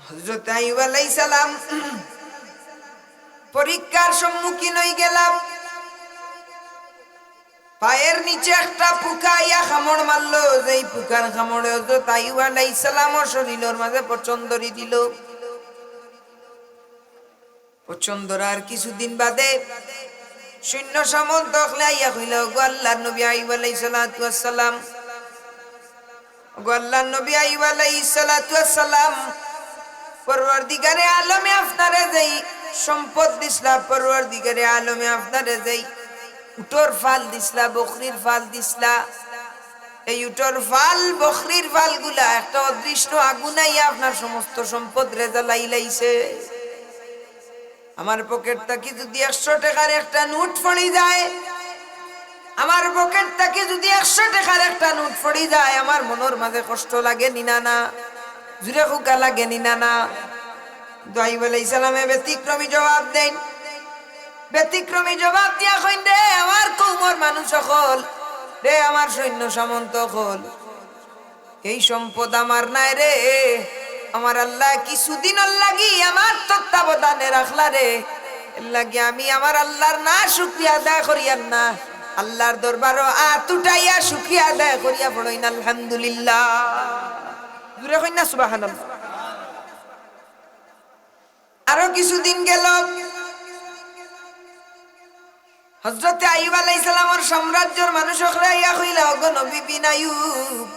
হযরত আইয়ুব আলাইহিস সালাম পরীক্ষার সম্মুখীন হয়ে গেলাম। পায়ের নিচে একটা পোকা আইয়া কামড় মারলো, যেই পোকার কামড়ে হযরত আইয়ুব আলাইহিস সালামের শরীরের মাঝে পচন্দরি দিল। পচন্দরার কিছুদিন বাদে সৈন্য সামন্ত আইয়া কইল, গো আল্লাহর নবী আইয়ুব আলাইহিস সালাতু ওয়াস সালাম, গো আল্লাহর নবী আইয়ুব আলাইহিস সালাতু ওয়াস সালাম, পরওয়ারদিগারে আলমে আপনারে যেই সম্পদ দিছলা, পরওয়ারদিগারে আলমে আপনারে যেই উটর ফাল দিছলা, বকরির ফাল দিছলা, এই উটর ফাল বকরির ফাল গুলা একটা অদৃষ্ট আগুনাইয়া আপনার সমস্ত সম্পদ রে জ্বালাই লাইছে। আমার পকেট থেকে যদি 100 টাকার একটা নোট পড়ে যায়, আমার পকেট থেকে যদি 100 টাকার একটা নোট পড়ে যায়, আমার মনের মাঝে কষ্ট লাগে নিনা না, জুরে হুকা লাগে নিনা না। আইয়ুব আলাইহিস সালামে ব্যতিক্রমী জবাব দেন। ব্যতিক্রমী জবাব দিয়া কইন, রে আমার কওমের মানুষ সকল, রে আমার সৈন্য সামন্ত সকল, এই সম্পদ আমার নাই রে, আমার আল্লাহ কিছুদিনের লাগি আমার তত্ত্বাবধানে রাখলা রে, এর লাগি আমি আমার আল্লাহর না শুকরিয়া আদায় করিয়ান না, আল্লাহর দরবারও আতুটাইয়া শুকরিয়া আদায় করিয়া পড়ইন আলহামদুলিল্লাহ। জুরে কইন না সুবহানাল্লাহ। আরো কিছুদিন গেল, হযরত আইয়ুব আলাইহিস সালামের সাম্রাজ্যের মানুষ ইয়া কইলা, ওগো নবী বিন আইয়ুব,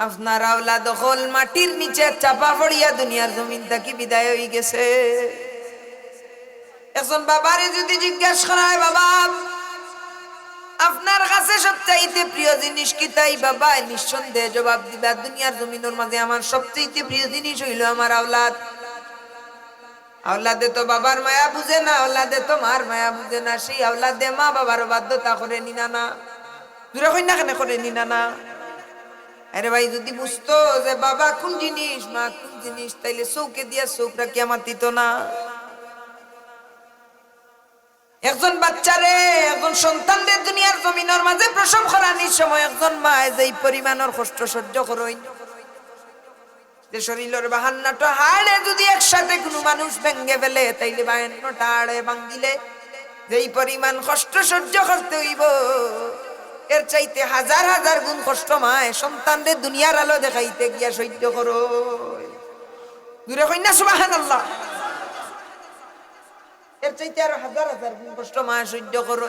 আপনার আওলাদ হল মাটির নিচে চাপা পড়িয়া দুনিয়ার জমিন থেকে বিদায় হয়ে গেছে। এখন বাবারে যদি জিজ্ঞাসা করা হয়, বাবা আপনার কাছে সবচাইতে প্রিয় জিনিস কি, তাই বাবা নিঃসন্দেহে জবাব দিবা, দুনিয়ার জমিনের মাঝে আমার সবচাইতে প্রিয় জিনিস হইল আমার আওলাদ। আওলাদে তো বাবার মায়া বুঝে না, আওলাদে তো মার মায়া বুঝে না, সেই আওলাদে মা বাবার বাধ্যতা করে নিনা না, দূরে কই না কেন করে নিনা না। আরে ভাই যদি বুঝতো যে বাবা কোন জিনিস মা কোন জিনিস, তাইলে চৌকে দিয়া চৌক রাখি আমার দিত না। একজন বাচ্চারে, একজন সন্তানদের দুনিয়ার জমিনের মাঝে প্রসব করানির সময় একজন মা যেই পরিমাণের কষ্ট সহ্য করইন, যে শরীরের 52টা হাড়ে যদি একসাথে কোনো মানুষ ভেঙে ফেলে, তাইলে 52টা হাড়ে ভাঙিলে যেই পরিমাণ কষ্ট সহ্য করতে হইব, এর চাইতে হাজার হাজার গুণ কষ্ট মায় সন্তানদের দুনিয়ার আলো দেখাইতে গিয়া সহ্য করো। দূরে কই না সুবহানাল্লাহ। এর চাইতে আরো হাজার হাজার গুণ কষ্ট মায় সহ্য করো।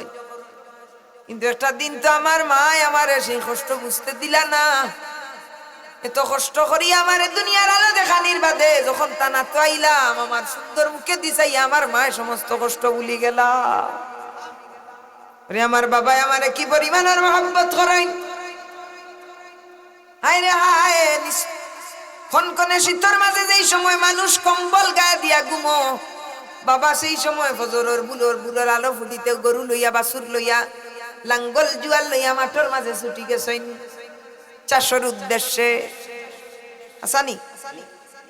কিন্তু একটা দিন তো আমার মায় আমারে সেই কষ্ট বুঝতে দিলা না। এত কষ্ট করি আমারে দুনিয়ার আলো দেখানির বাদে যখন টানা তো আইলাম, আমার সুন্দর মুখে দিছাই আমার মায় সমস্ত কষ্ট ভুলি গেলা। আমার বাবা আমারে কি পরিমাণের মহব্বত করেন। হায় রে হায়, খনখনে শীতের মাঝে যেই সময় মানুষ কম্বল গায়ে দিয়া ঘুমো, বাবা সেই সময় ফজরের বুলোর আলো ফুটিতে গরু লইয়া বাছুর লইয়া লাঙ্গল জুয়াল লইয়া মাঠের মাঝে ছুটি গেছেন চাষের উদ্দেশ্যে। আসানি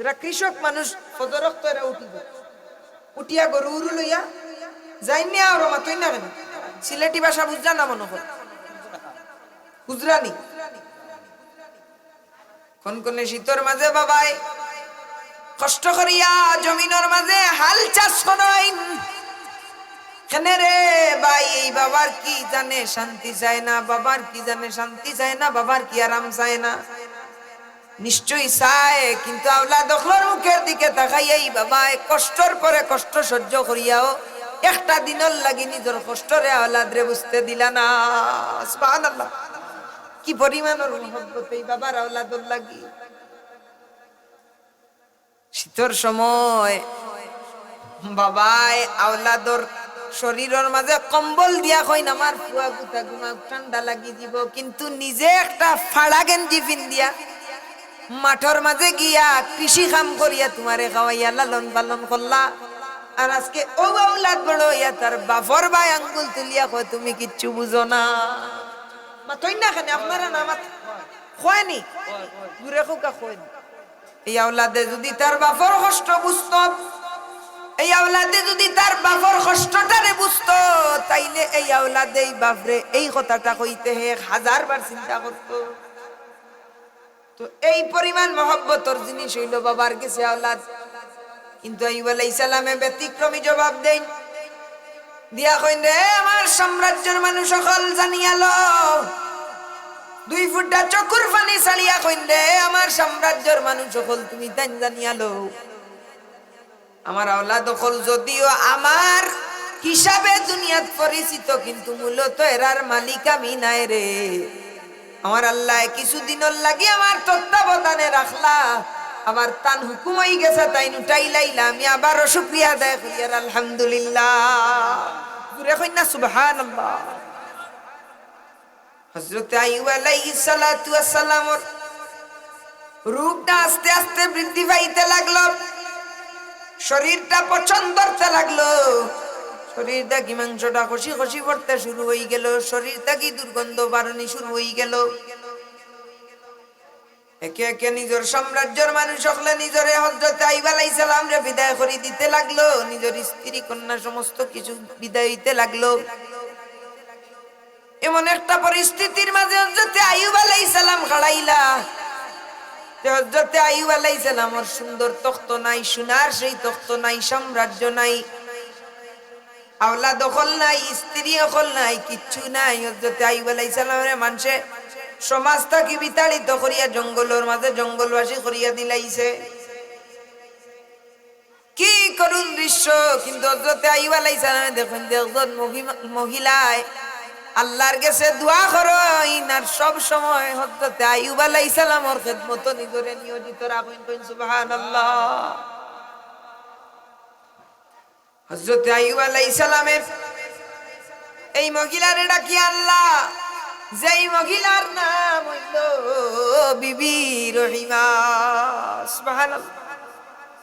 এরা কৃষক মানুষ, ফজর তো এরা উঠিয়া গরু উরু লইয়া যাইনি আর মাতই না কেন। সিলেটি ভাষা বুঝলা না মনে হয়, বুঝলানি। কনকনে শীতের মাঝে বাবাই কষ্ট করিয়া জমিনের মাঝে হাল চাষ করেন। কেন রে ভাই, এই বাবার কি জানে শান্তি চায় না, বাবার কি জানে শান্তি চায় না, বাবার কি আরাম চায় না? নিশ্চয়ই চায়, কিন্তু আওলাদ দখলের মুখের দিকে তাকাইয়াই বাবাই কষ্টর পরে কষ্ট সহ্য করিয়াও একটা দিনের লাগি নিজের কষ্টরে আওলাদ রে বুঝতে দিলা না। সুবহানাল্লাহ, কি পরিমাণের মহব্বত এই বাবার আওলাদর লাগি। শীতের সময় বাবাই আওলাদর শরীরের মাঝে কম্বল দিয়া কইন আমার ফুয়া গুতা ঘুমা ঠান্ডা লাগি দিব, কিন্তু নিজে একটা ফাড়া গেঞ্জি পিন্দিয়া মাঠের মাঝে গিয়া কৃষি কাম করিয়া তোমারে খাওয়াইয়া লালন পালন করলা। আর আজকে ও আওলাদ বড় ইয়া তার বাফর ভাই আঙ্গুল তুলিয়া কয় তুমি কিচ্ছু বুঝো না। মাতই না কেন আপনারা না মাত কয়নি, দূরে কোকা কয়নি। এই আওলাদে যদি তার বাফর কষ্ট বুঝতো, এই আওলাদে যদি তার বাপর কষ্টটারে বুঝতো, তাইলে এই আওলাদে এই বাপরে এই কথাটা কইতে 1000 বার চিন্তা করতো। তো তো এই পরিমাণ মহব্বতর জিনিস হইল বাবার কাছে আওলাদ। কিন্তু আইয়ুব আলাইহিস সালামে ব্যতিক্রমী জবাব দেন, দিয়া কইন রে আমার সাম্রাজ্যের মানুষ সকল জানিয়া লও। 2 ফুটা চকুর পানি ছাড়িয়া কইন রে আমার সাম্রাজ্যের মানুষ সকল তুমি তাই জানিয়া লও, আমার আওলাদ সকল যদিও আমার হিসাবে দুনিয়াত পরিচিত, কিন্তু মূলত এরার মালিক আমি নাই রে। আমার আল্লাহ কিছুদিনের লাগি আমার তত্ত্বাবধানে রাখলা, আবার তান হুকুম হয়ে গেছে তাই উঠাই লাইলা, আমি আবারও শুকরিয়া আদায় করি আর আলহামদুলিল্লাহ। পুরে কই না সুবহানাল্লাহ। হযরত আইয়ুব আলাইহিস সালাতু ওয়াস সালামের রূপটা আস্তে আস্তে বৃদ্ধি পাইতে লাগলো, শরীরটা পছন্দ করতে লাগলো, শরীর থেকে মাংসটা খসি খসি পড়তে শুরু হয়ে গেল, শরীর থেকে দুর্গন্ধ বারণি শুরু হয়ে গেল। একে একে নিজের সাম্রাজ্যের মানুষ সকলে নিজরে হযরত আইয়ুব আলাইহিস সালাম রে বিদায় করে দিতে লাগলো, নিজের স্ত্রী কন্যা সমস্ত কিছু বিদায় হইতে লাগলো। এমন একটা পরিস্থিতির মাঝে হযরত আইয়ুব আলাইহিস সালাম খাড়াইলা। হযরত আইয়ুব আলাইহিস সালামের সুন্দর তখ্ত নাই, সোনার সেই তখ্ত নাই, সাম্রাজ্য নাই, আওলাদ দখল নাই, স্ত্রী দখল নাই, কিচ্ছু নাই। হযরত আইয়ুব আলাইহিস সালামের মানুষে সমাজ থেকে বিতাড়িত করিয়া জঙ্গলের মাঝে জঙ্গলবাসী করিয়া দিলাইছে। কি করুণ দৃশ্য! কিন্তু হযরত আইয়ুব আলাইহিস সালামে দেখুন একজন মহিলায় আল্লাহর কাছে দোয়া করেন, আর সব সময় হযরত আইয়ুব আলাইহিস সালামের খিদমত নিজরে নিয়োজিত রাখেন। কইন সুবহানাল্লাহ। হযরত আইয়ুব আলাইহিস সালামে এই মহিলারে ডাকি আল্লাহ, যেই মহিলার নাম হইল বিবি রহিমা। সুবহানাল্লাহ।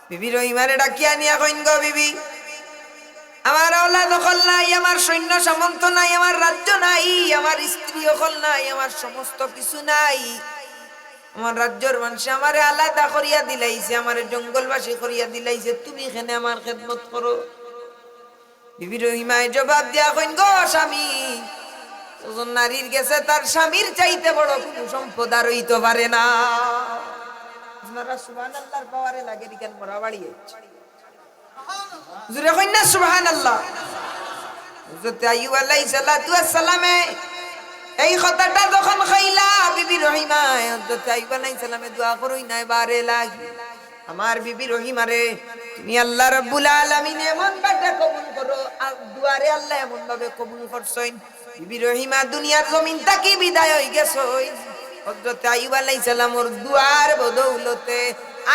বিবি রহিমারে ডাকিয়া নিয়া কইন গো বিবি, আমার আওলাদ হল নাই, আমার সৈন্য সামন্ত নাই, আমার রাজ্য নাই, আমার স্ত্রী হল নাই, আমার সমস্ত কিছু নাই, আমার রাজ্যের মানুষ আমারে আলাদা করিয়া দিলাইছে, আমারে জঙ্গলবাসী করিয়া দিলাইছে, তুমি এখানে আমার খেদমত করো। বিবি রহিমায় জবাব দিয়া কইন গো স্বামী, নারীর গেছে তার স্বামীর চাইতে বড় কোনো সম্পদ আর হইতে পারে না। আপনারা সুবহানাল্লাহর পাওয়ারে লাগে কেন মরা বাড়িয়ে জুরে কইন না সুবহানাল্লাহ। হযরত আইয়ুব আলাইহিস সালাতু ওয়াস সালামে এই কথাটা যখন কইলা বিবি রহিমা, হযরত আইয়ুব আলাইহিস সালামে দোয়া করই নাই বারে লাগি, আমার বিবি রহিমারে তুমি আল্লাহ রাব্বুল আলামিন এমন ভাবে কবুল করো, আর দুয়ারে আল্লাহ এমন ভাবে কবুল করছেন। বিবি রহিমা দুনিয়ার জমিন থেকে বিদায় হয়ে গেছেন হযরত আইয়ুব আলাইহিস সালামের দুয়ার বদৌলতে।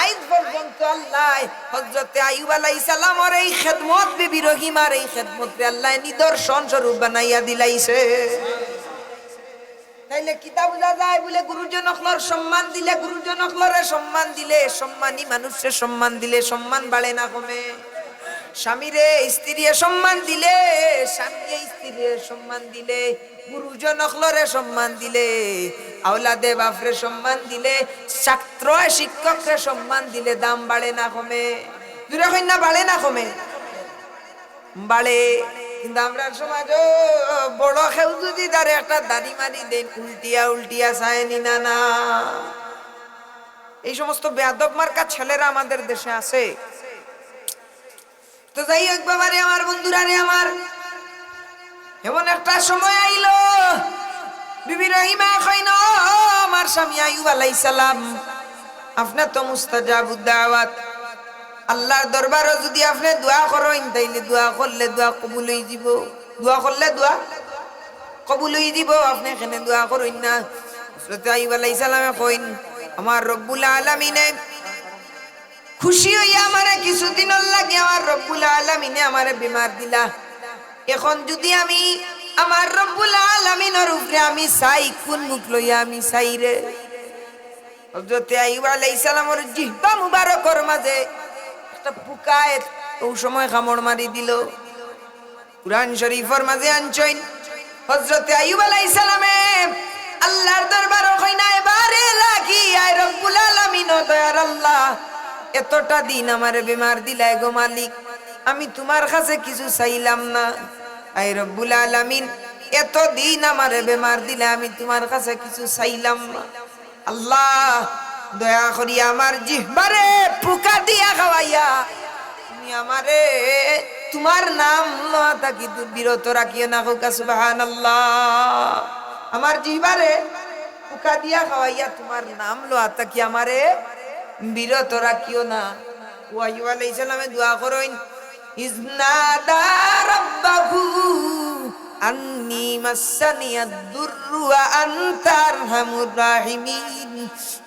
আজ পর্যন্ত আল্লাহ হযরত আইয়ুব আলাইহিস সালামের এই খিদমত, বিবি রহিমার এই খিদমত আল্লাহ নিদর্শন স্বরূপ বানাইয়া দিলাইছে। তাইলে কিতাব বুঝা যায় বলে গুরুজন অখলর সম্মান দিলে, গুরুজন অখলরে সম্মান দিলে, সম্মানী মানুষের সম্মান দিলে সম্মান বাড়ে না কমে। স্বামীরে স্ত্রীরে সম্মান দিলে, স্বামীয়ে স্ত্রীরে সম্মান দিলে, গুরুজন অখলরে সম্মান দিলে, আওলাদে বাপরে সম্মান দিলে, ছাত্র শিক্ষকরে সম্মান দিলে দাম বাড়ে না কমে। দূরে কই না বাড়ে না কমে? বাড়ে। কিন্তু আমরা সমাজ বড় কেউ যদি তার একটা দাড়ি মারি দেন, উল্টিয়া উল্টিয়া চায়নি না না। এই সমস্ত বেয়াদব মার্কা ছেলেরা আমাদের দেশে আছে। তো যাই হোক বাবারে আমার, বন্ধুরা রে আমার, এমন একটা সময় আইলো বিবি রহিমা কইন আমার স্বামী আইয়ুব আলাইহিস সালাম, আপনার তো মুস্তাজাবুদ দাওয়াত, আল্লাহর দরবারে যদি আপনি দোয়া করেন তাইলে দোয়া করলে দোয়া কবুল হয়ে যাব, দোয়া করলে দোয়া কবুল হয়ে যাব, আপনি এখানে দোয়া করেন না। হযরত আইয়ুব আলাইহিস সালামে কইন আমার রব্বুল আলামিনে খুশি হইয়া আমারে কিছুদিনের লাগে আমার রব্বুল আলামিনে আমারে বিমার দিলা, এখন যদি আমি আমার রব্বুল আলামিনের উপরে আমি চাই, কোন মুখ লইয়া আমি চাই রে? হযরত আইয়ুব আলাইহিস সালামের জিহ্বা মুবারকের মাঝে একটা পোকায় ওই সময় কামড় মারি দিল। কুরআন শরীফের মাঝে আনছেন হযরত আইয়ুব আলাইহিস সালামে আল্লাহর দরবারে কইনা এবারে লাগি, আয় রব্বুল আলামিন ও দয়ার আল্লাহ, এতটা দিন আমারে বিমার দিলাই গো মালিক, আমি তোমার কাছে কিছু চাইলাম না, আয় রব্বুল আলামিন এত দিন আমারে বিমার দিলে আমি তোমার কাছে কিছু চাইলাম না। আল্লাহ দয়া করি আমার জিহ্বারে পোকা দিয়া খাওয়াইয়া তুমি আমারে তোমার নাম লওয়া থাকি বিরত রাখিও না। হোক সুবহানাল্লাহ। আমার জিহ্বারে পোকা দিয়া খাওয়াইয়া তোমার নাম লওয়া থাকি আমারে বিরত রাখিও না। ও আইয়ুব আলাইহিস সালামে দোয়া করেন, ইজনাদা রাব্বাহু আন্নি মাসানিয়াদ দুররু ওয়া আনতা আরহামুর রাহিমিন।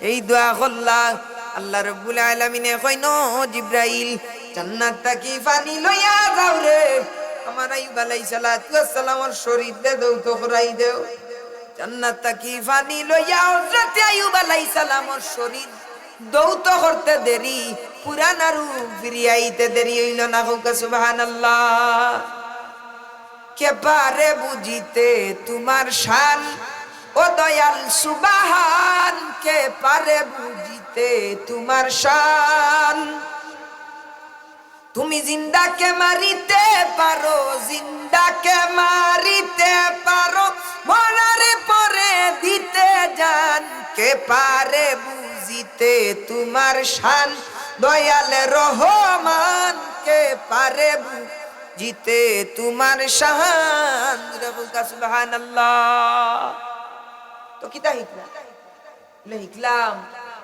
এই দোয়া করলা আল্লাহ রাব্বুল আলামিনে কইন, জিবরাইল জান্নাত থেকে পানি লইয়া যাও রে, আমার আইয়ুব আলাইহিস সালামের শরীর দে দাও তো খরাই দেও। জান্নাত থেকে পানি লইয়া হযরত আইয়ুব আলাইহিস সালামের শরীর দৌত করতে দেরি, পুরানা রূপ ফিরিয়াইতে দেরি হইল না। হোক সুবহানাল্লাহ। কে পারে বুঝিতে তোমার শান ও দয়াল সুবহান, কে পারে বুঝিতে তোমার শান। তুমি জিন্দাকে মারিতে পারো, জিন্দাকে মারিতে পারো, মরারে পরে দিতে জান। কে পারে বুঝিতে তোমার শান দয়াল রহমান, কে পারে বুঝিতে তোমার শান। সুবহানাল্লাহ। তো কিতা হিকলাম লিখলাম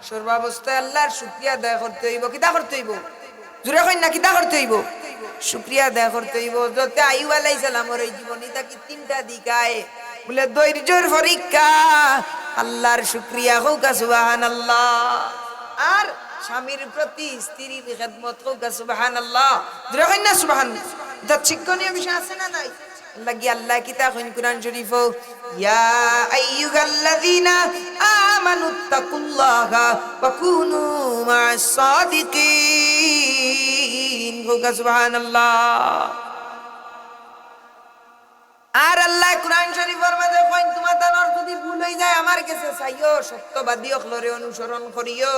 সর্বাবস্থায় আল্লাহর শুকরিয়া আদায় করতে হইব। কিতা করতে হইব? জোরে কই না, কিতা করতে হইব? শুকরিয়া আদায় করতে হইব। যতে আইয়ুব আলাইহিস সালামের এই জীবনী তাকি তিনটা দিক আয়, বলে ধৈর্যের পরীক্ষা, আল্লাহর শুকরিয়া। হোক সুবহানাল্লাহ। আর স্বামীর প্রতি স্ত্রীর খেদমত। হোক সুবহানাল্লাহ। জোরে কই না সুবহানাল্লাহ। এটা শিক্ষণীয় বিষয় আছে না নাই? লাগি আল্লাহ কিতা কইন কুরআন শরীফ, ইয়া আইয়ুহাল্লাযীনা আমানুত্তাকুল্লাহা ওয়া কুনু মা'আস সাদিকিন। হোক সুবহানাল্লাহ। আর আল্লাহ কুরআন শরীফের মধ্যে কইন, তোমার তার যদি ভুল হই যায় আমার কাছে চাইও, সত্যবাদী হলরে অনুসরণ করিও,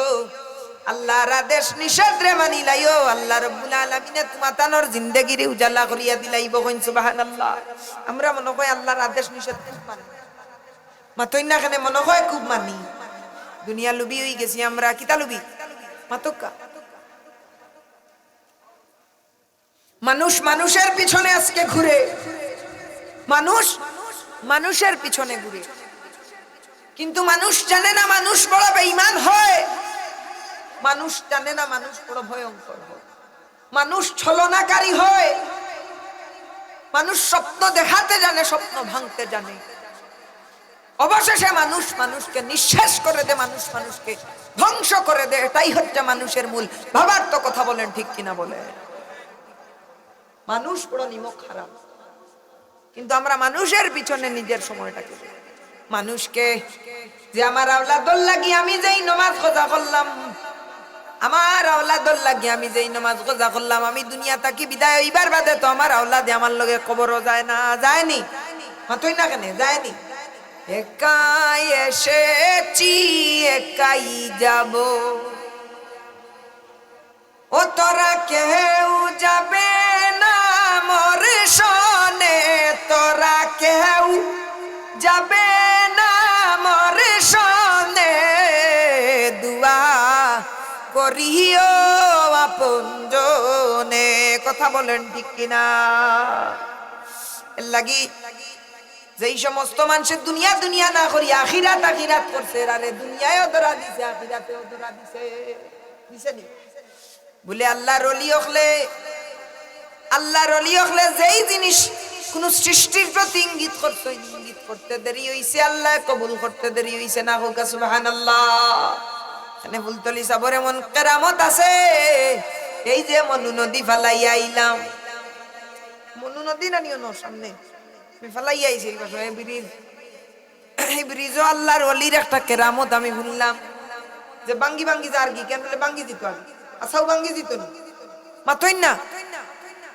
আল্লাহর আদেশ নিষেধ রে মানি লাইও। আল্লাহ রাব্বুল আলামিনে তোমার তানোর জিন্দেগিরে উজালা করিয়া দিলাইব। কইন সুবহানাল্লাহ। আমরা মনে হয় আল্লাহর আদেশ নিষেধ খুব মানি, মাতই না কেন মনে হয় খুব মানি। দুনিয়া লুবি হই গেছি আমরা। কিতা লুবি? মাতকা। মানুষ মানুষের পিছনে আজকে ঘুরে, মানুষ মানুষের পিছনে ঘুরে, কিন্তু মানুষ জানে না মানুষ বড় বেঈমান হয়। মানুষ জানে না মানুষ বড় ভয়ঙ্কর হয়। মানুষ ছলনাকারী হয়। মানুষ স্বপ্ন দেখাতে জানে, স্বপ্ন ভাঙতে জানে। অবশেষে মানুষ মানুষকে নিঃশেষ করে দেয়, মানুষ মানুষকে ধ্বংস করে দেয়। এটাই হচ্ছে মানুষের মূল। ভাবার তো কথা বলেন, ঠিক কিনা বলে? মানুষ বড় নিমক খারাপ, কিন্তু আমরা মানুষের পিছনে নিজের সময়টাকে, মানুষকে যে আমার আওলাদর লাগি আমি যেই নামাজ রোজা করলাম, আমার আওলাদর লাগি আমি যেই নামাজ রোজা করলাম, আমি দুনিয়া থাকি বিদায় হইবার বাদে তো আমার আওলাদে আমার লগে কবরও যায় না। যায়নি? মাতই না কেন? যায়নি। একাই এসেছি একাই যাব, ও তোরা কেউ যাবে না মোর সনে, তোরা কেউ যাবে না মোর সনে, দুয়া করিও আপনজনে। কথা বলেন ঠিক কিনা? এর লাগি যেই সমস্ত মানুষের দুনিয়া দুনিয়া না করি আখিরাত আখিরাত করছে, আরে দুনিয়ায়ও ধরা দিছে আখিরাতেও ধরা দিছে। দিছে নি? বলে আল্লাহর ওলি হলে, আল্লাহর ওলি হলে যেই জিনিস কোন সৃষ্টির প্রতি ইঙ্গিত করতে, ইঙ্গিত করতে দেরি হইছে, আল্লাহ কবুল করতে দেরি হইছে না। হোক সুবহানাল্লাহ। এখানে ফুলতলি সাবর এমন কেরামত আছে। এই যে মনু নদী ফালাইয়া আইলাম, মনু নদী না নিও সামনে ফালাইয়া আইছে, এই ব্রিজও আল্লাহর ওলির একটা কেরামত আমি শুনলাম, যে বাঙ্গি বাঙ্গি যার কি কেন বাঙ্গি দিত, আগে আসাও বাঙ্গি দিত না। মাতই না?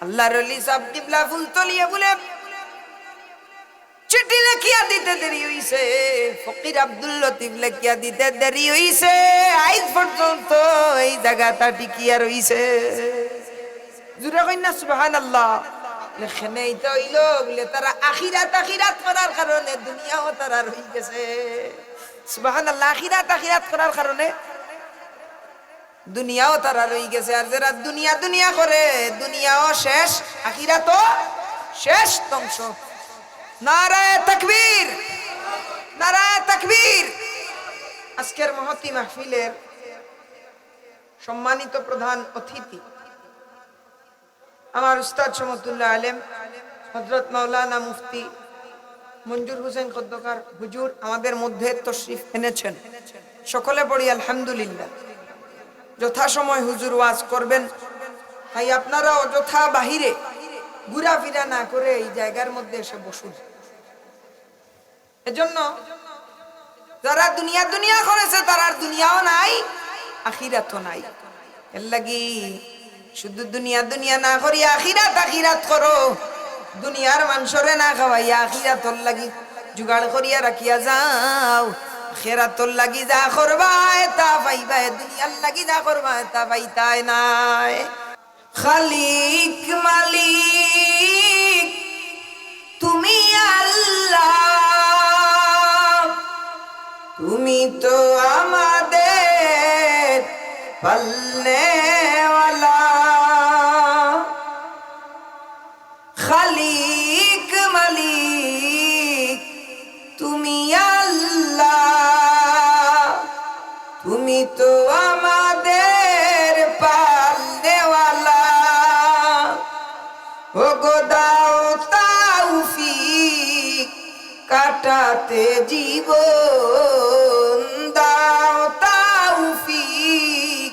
আল্লাহর ওলি সাহেব কিবলা ফুলতলিয়া বলে চিঠি লেখিয়া দিতে দেরি হইছে, ফকির আব্দুল লতিফ লেখিয়া দিতে দেরি হইছে, আজ পর্যন্ত এই জায়গাটা টিকিয়া রইছে। জুরে কই না সুবহানাল্লাহ। লেখনে এটা হইল বলে তারা আখিরাত আখিরাত করার কারণে দুনিয়াও তারা রই গেছে। সুবহানাল্লাহ। আখিরাত আখিরাত করার কারণে দুনিয়াও তারা রই গেছে। আর যারা দুনিয়া দুনিয়া করে, দুনিয়াও শেষ, আখিরাতও শেষ, ধ্বংস। নারায়ে তাকবীর, নারায়ে তাকবীর। আজকের মহতী মাহফিলের সম্মানিত প্রধান অতিথি আমার উস্তাদ সমতুল্লাহ আলেম হযরত মাওলানা মুফতি মঞ্জুর হোসেন খন্দকার হুজুর আমাদের মধ্যে তশরিফ এনেছেন। সকলে পড়ি আলহামদুলিল্লাহ। যথাসময় হুজুর ওয়াজ করবেন, তাই আপনারা অযথা বাহিরে ঘোরাফেরা না করে এই জায়গার মধ্যে এসে বসুন। এজন্য যারা দুনিয়া দুনিয়া করেছে তার আর দুনিয়াও নাই, আখিরাতও নাই। এর লাগি শুধু দুনিয়া দুনিয়া না করি আখিরাত আখিরাত করো। দুনিয়ার মানুষরে না খাওয়াইয়া আখিরাতর লাগি জুগাড় করিয়া রাখিয়া যাও। আখিরাতর লাগি যা করবা তা পাইবা, দুনিয়ার লাগি যা করবা তা পাইতাই নাই। খালিক মালিক তুমি আল্লাহ, তুমি তো আমাদের পালনেওয়ালা। খালিক মালিক তুমি আল্লাহ, তুমি তো আমাদের পালনেওয়ালা। ও গো দাও তাওফিক কাটাতে জীবন, দাও তাওফিক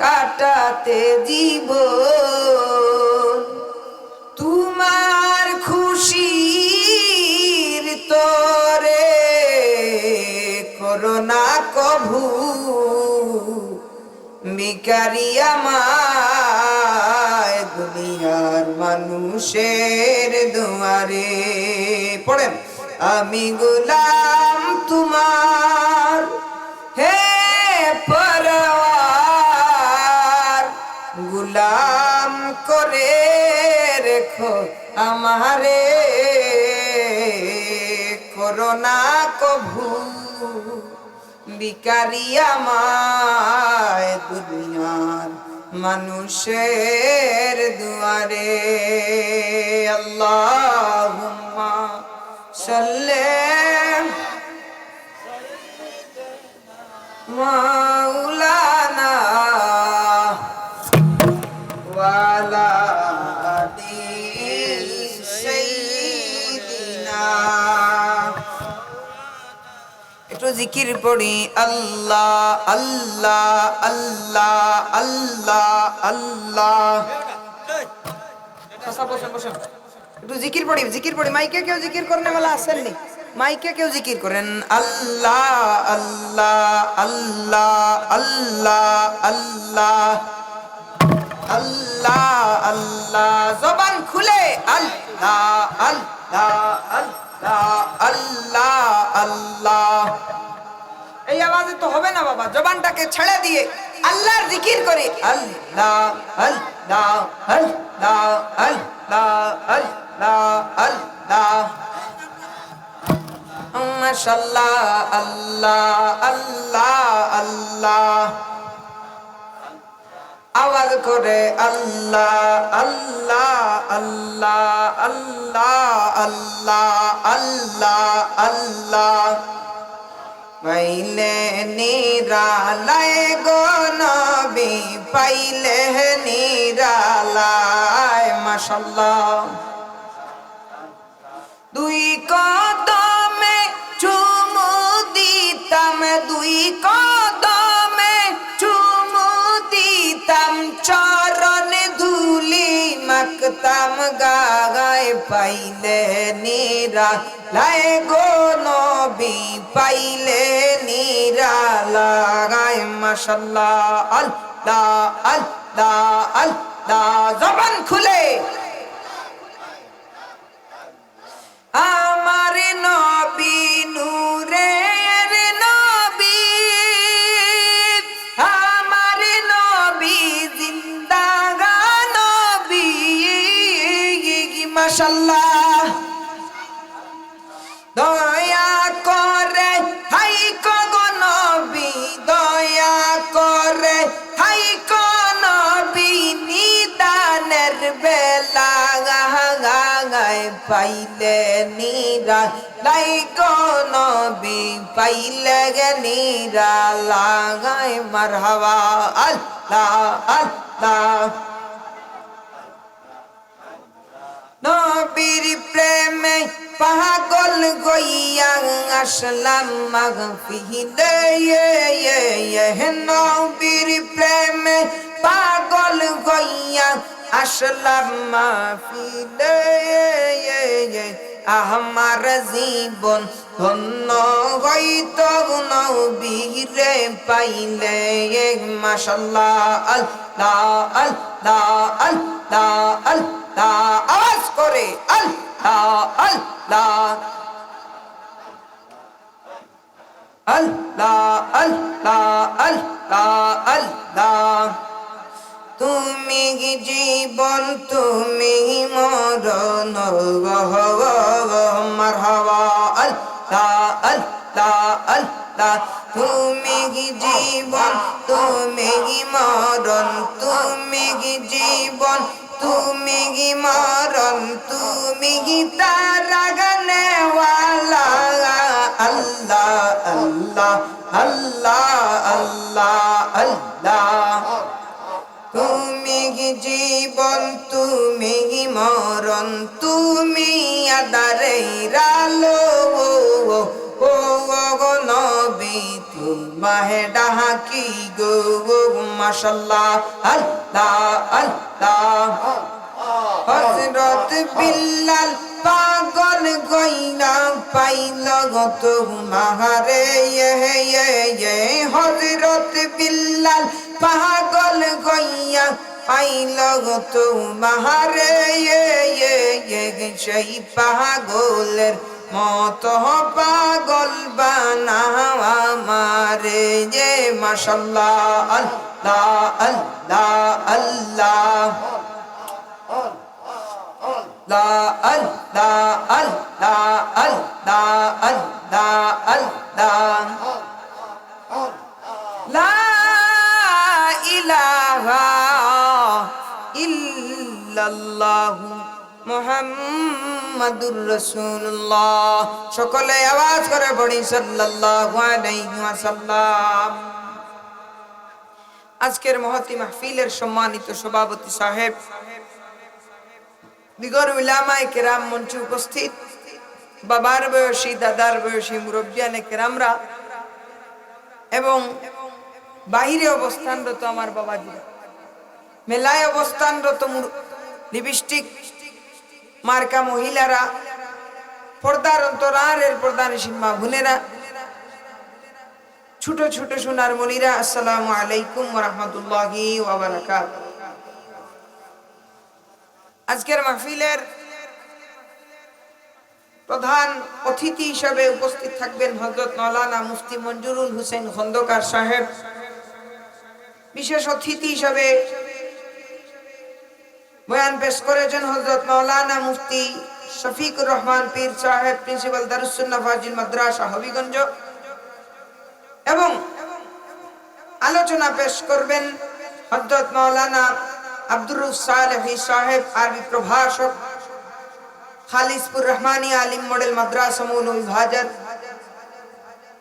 কাটাতে জীবন। তোমার খুশির তরে করোনা কভু ভিখারি আমায় দুনিয়ার মানুষের দুয়ারে। পড়েন, আমি গোলাম তোমার হে পরওয়ার, গোলাম করে রেখো আমারে, করোনা কভু ভিখারি আমায় দুনিয়ার মানুষের দুয়ারে। আল্লাহুম্মা সাল্লি মাওলানা ওয়ালা আলি সাইয়্যিদিনা। একটু জিকির পড়ি, আল্লাহ আল্লাহ আল্লাহ আল্লাহ আল্লাহ। বসেন বসেন, একটু জিকির পড়ি, জিকির পড়ি। মাইকে কেউ জিকির করনে वाला আছেন নি? মাইকে কেউ জিকির করেন, আল্লাহ আল্লাহ আল্লাহ আল্লাহ আল্লাহ আল্লাহ আল্লাহ। জবান খুলে আল্লাহ আল্লাহ আল্লাহ আল্লাহ আল্লাহ। এই আওয়াজে তো হবে না বাবা, জবানটাকে ছেড়ে দিয়ে আল্লাহর জিকির করি, আল্লাহ আল্লাহ আল্লাহ আল্লাহ আল্লাহ আল্লাহ। মাশাআল্লাহ আল্লাহ আল্লাহ আল্লাহ। আওয়াজ করে আল্লাহ আল্লাহ আল্লাহ আল্লাহ আল্লাহ আল্লাহ আল্লাহ। পাইলে নিরালায় গো নবী, পাইলে নিরালায়। মাশাআল্লাহ। দুই কদমে চুমু দিতাম, দুই কদমে চুমু দিতাম, চরণে ধুলি মাখতাম গায়। পাইলে নিরালায় গো নবী, পাইলে নিরালায়। মাশাআল্লাহ আল্লাহ আল্লাহ আল্লাহ। জবান খুলে আমার নবী নূরের নবী, আমার নবী জিন্দাগা নবী। মাশাআল্লাহ। দয়া করে হাই গো নবী, দয়া করে হাই বেলা গায় পাইলে নিরা লাই গো নবী পাইলে গে নিরা লাগায় মারহাবা আল্লাহ আল্লাহ নবীর প্রেমে পাগল গইয়া আসলাম মাগফিরে নবীর প্রেমে পাগল গইয়া আসলাম মাহফিলে আমার জীবন ধন্য হইত নবীরে পাইলে মাশাআল্লাহ আল্লাহ আল্লাহ আল্লাহ আল্লাহ আওয়াজ করে আল্লাহ আল্লাহ আল্লাহ আল্লাহ আল্লাহ আল্লাহ তুমি জীবন তুমি মরণ মারহাবা আল্লাহ আল্লাহ আল্লাহ তুমি জীবন তুমি মরণ তুমি জীবন তুমি মরণ তুমি তারা গানে ওয়ালা আল্লাহ আল্লাহ আল্লাহ আল্লাহ আল্লাহ তুমি জীবন তুমি মরণ তুমি আদারের আলো ও গো নবী তোমায় ডাকি গো মাশাআল্লাহ আল্লাহ আল্লাহ হযরত বিল্লাল পাগল গইনা পাইল গো তোমারে হযরত বিল্লাল পাগল গইয়া পাইল গো তোমারে সেই পাগলের মত পাগল বানাও আমারে যে মাশাআল্লাহ আল্লাহ আল্লাহ আল্লাহ লা আল্লাহ আল্লাহ আল্লাহ আল্লাহ আল্লাহ লা ইলাহা ইল্লাল্লাহ মুহাম্মাদুর রাসূলুল্লাহ সকলে আওয়াজ করে পড়ি সাল্লাল্লাহু আলাইহি ওয়াসাল্লাম আজকের মহতি মাহফিলের সম্মানিত সভাপতি সাহেব দিগর উলামায়ে কেরাম মঞ্চে উপস্থিত বাবার বয়সী দাদার বয়সী মুরব্বিয়ানে কেরামরা এবং বাহিরে অবস্থানরত আমার বাবাজি মেলায় অবস্থানরত লিপস্টিক মার্কা মহিলারা পর্দার অন্তরালের পর্দানিশীন মা বোনেরা ছোট ছোট সোনার মনিরা আসসালামু আলাইকুম ওয়া রাহমাতুল্লাহি ওয়া বারাকাতুহু আজকের মাহফিলের প্রধান অতিথি হিসেবে উপস্থিত থাকবেন হযরত মাওলানা মুফতি মঞ্জুরুল হোসেন খন্দকার সাহেব বিশেষ অতিথি হিসেবে বয়ান পেশ করেছেন হযরত মাওলানা মুফতি শফিকুর রহমান পীর সাহেব প্রিন্সিপাল দারুস সুন্নাহ ফাজিল মাদ্রাসা হবিগঞ্জ এবং আলোচনা পেশ করবেন হযরত মাওলানা আব্দুর সালেহ সাহেব আরবি প্রভাষক খালিসপুর রহমানী আলিম মডেল মাদ্রাসা মৌলভী ভাজার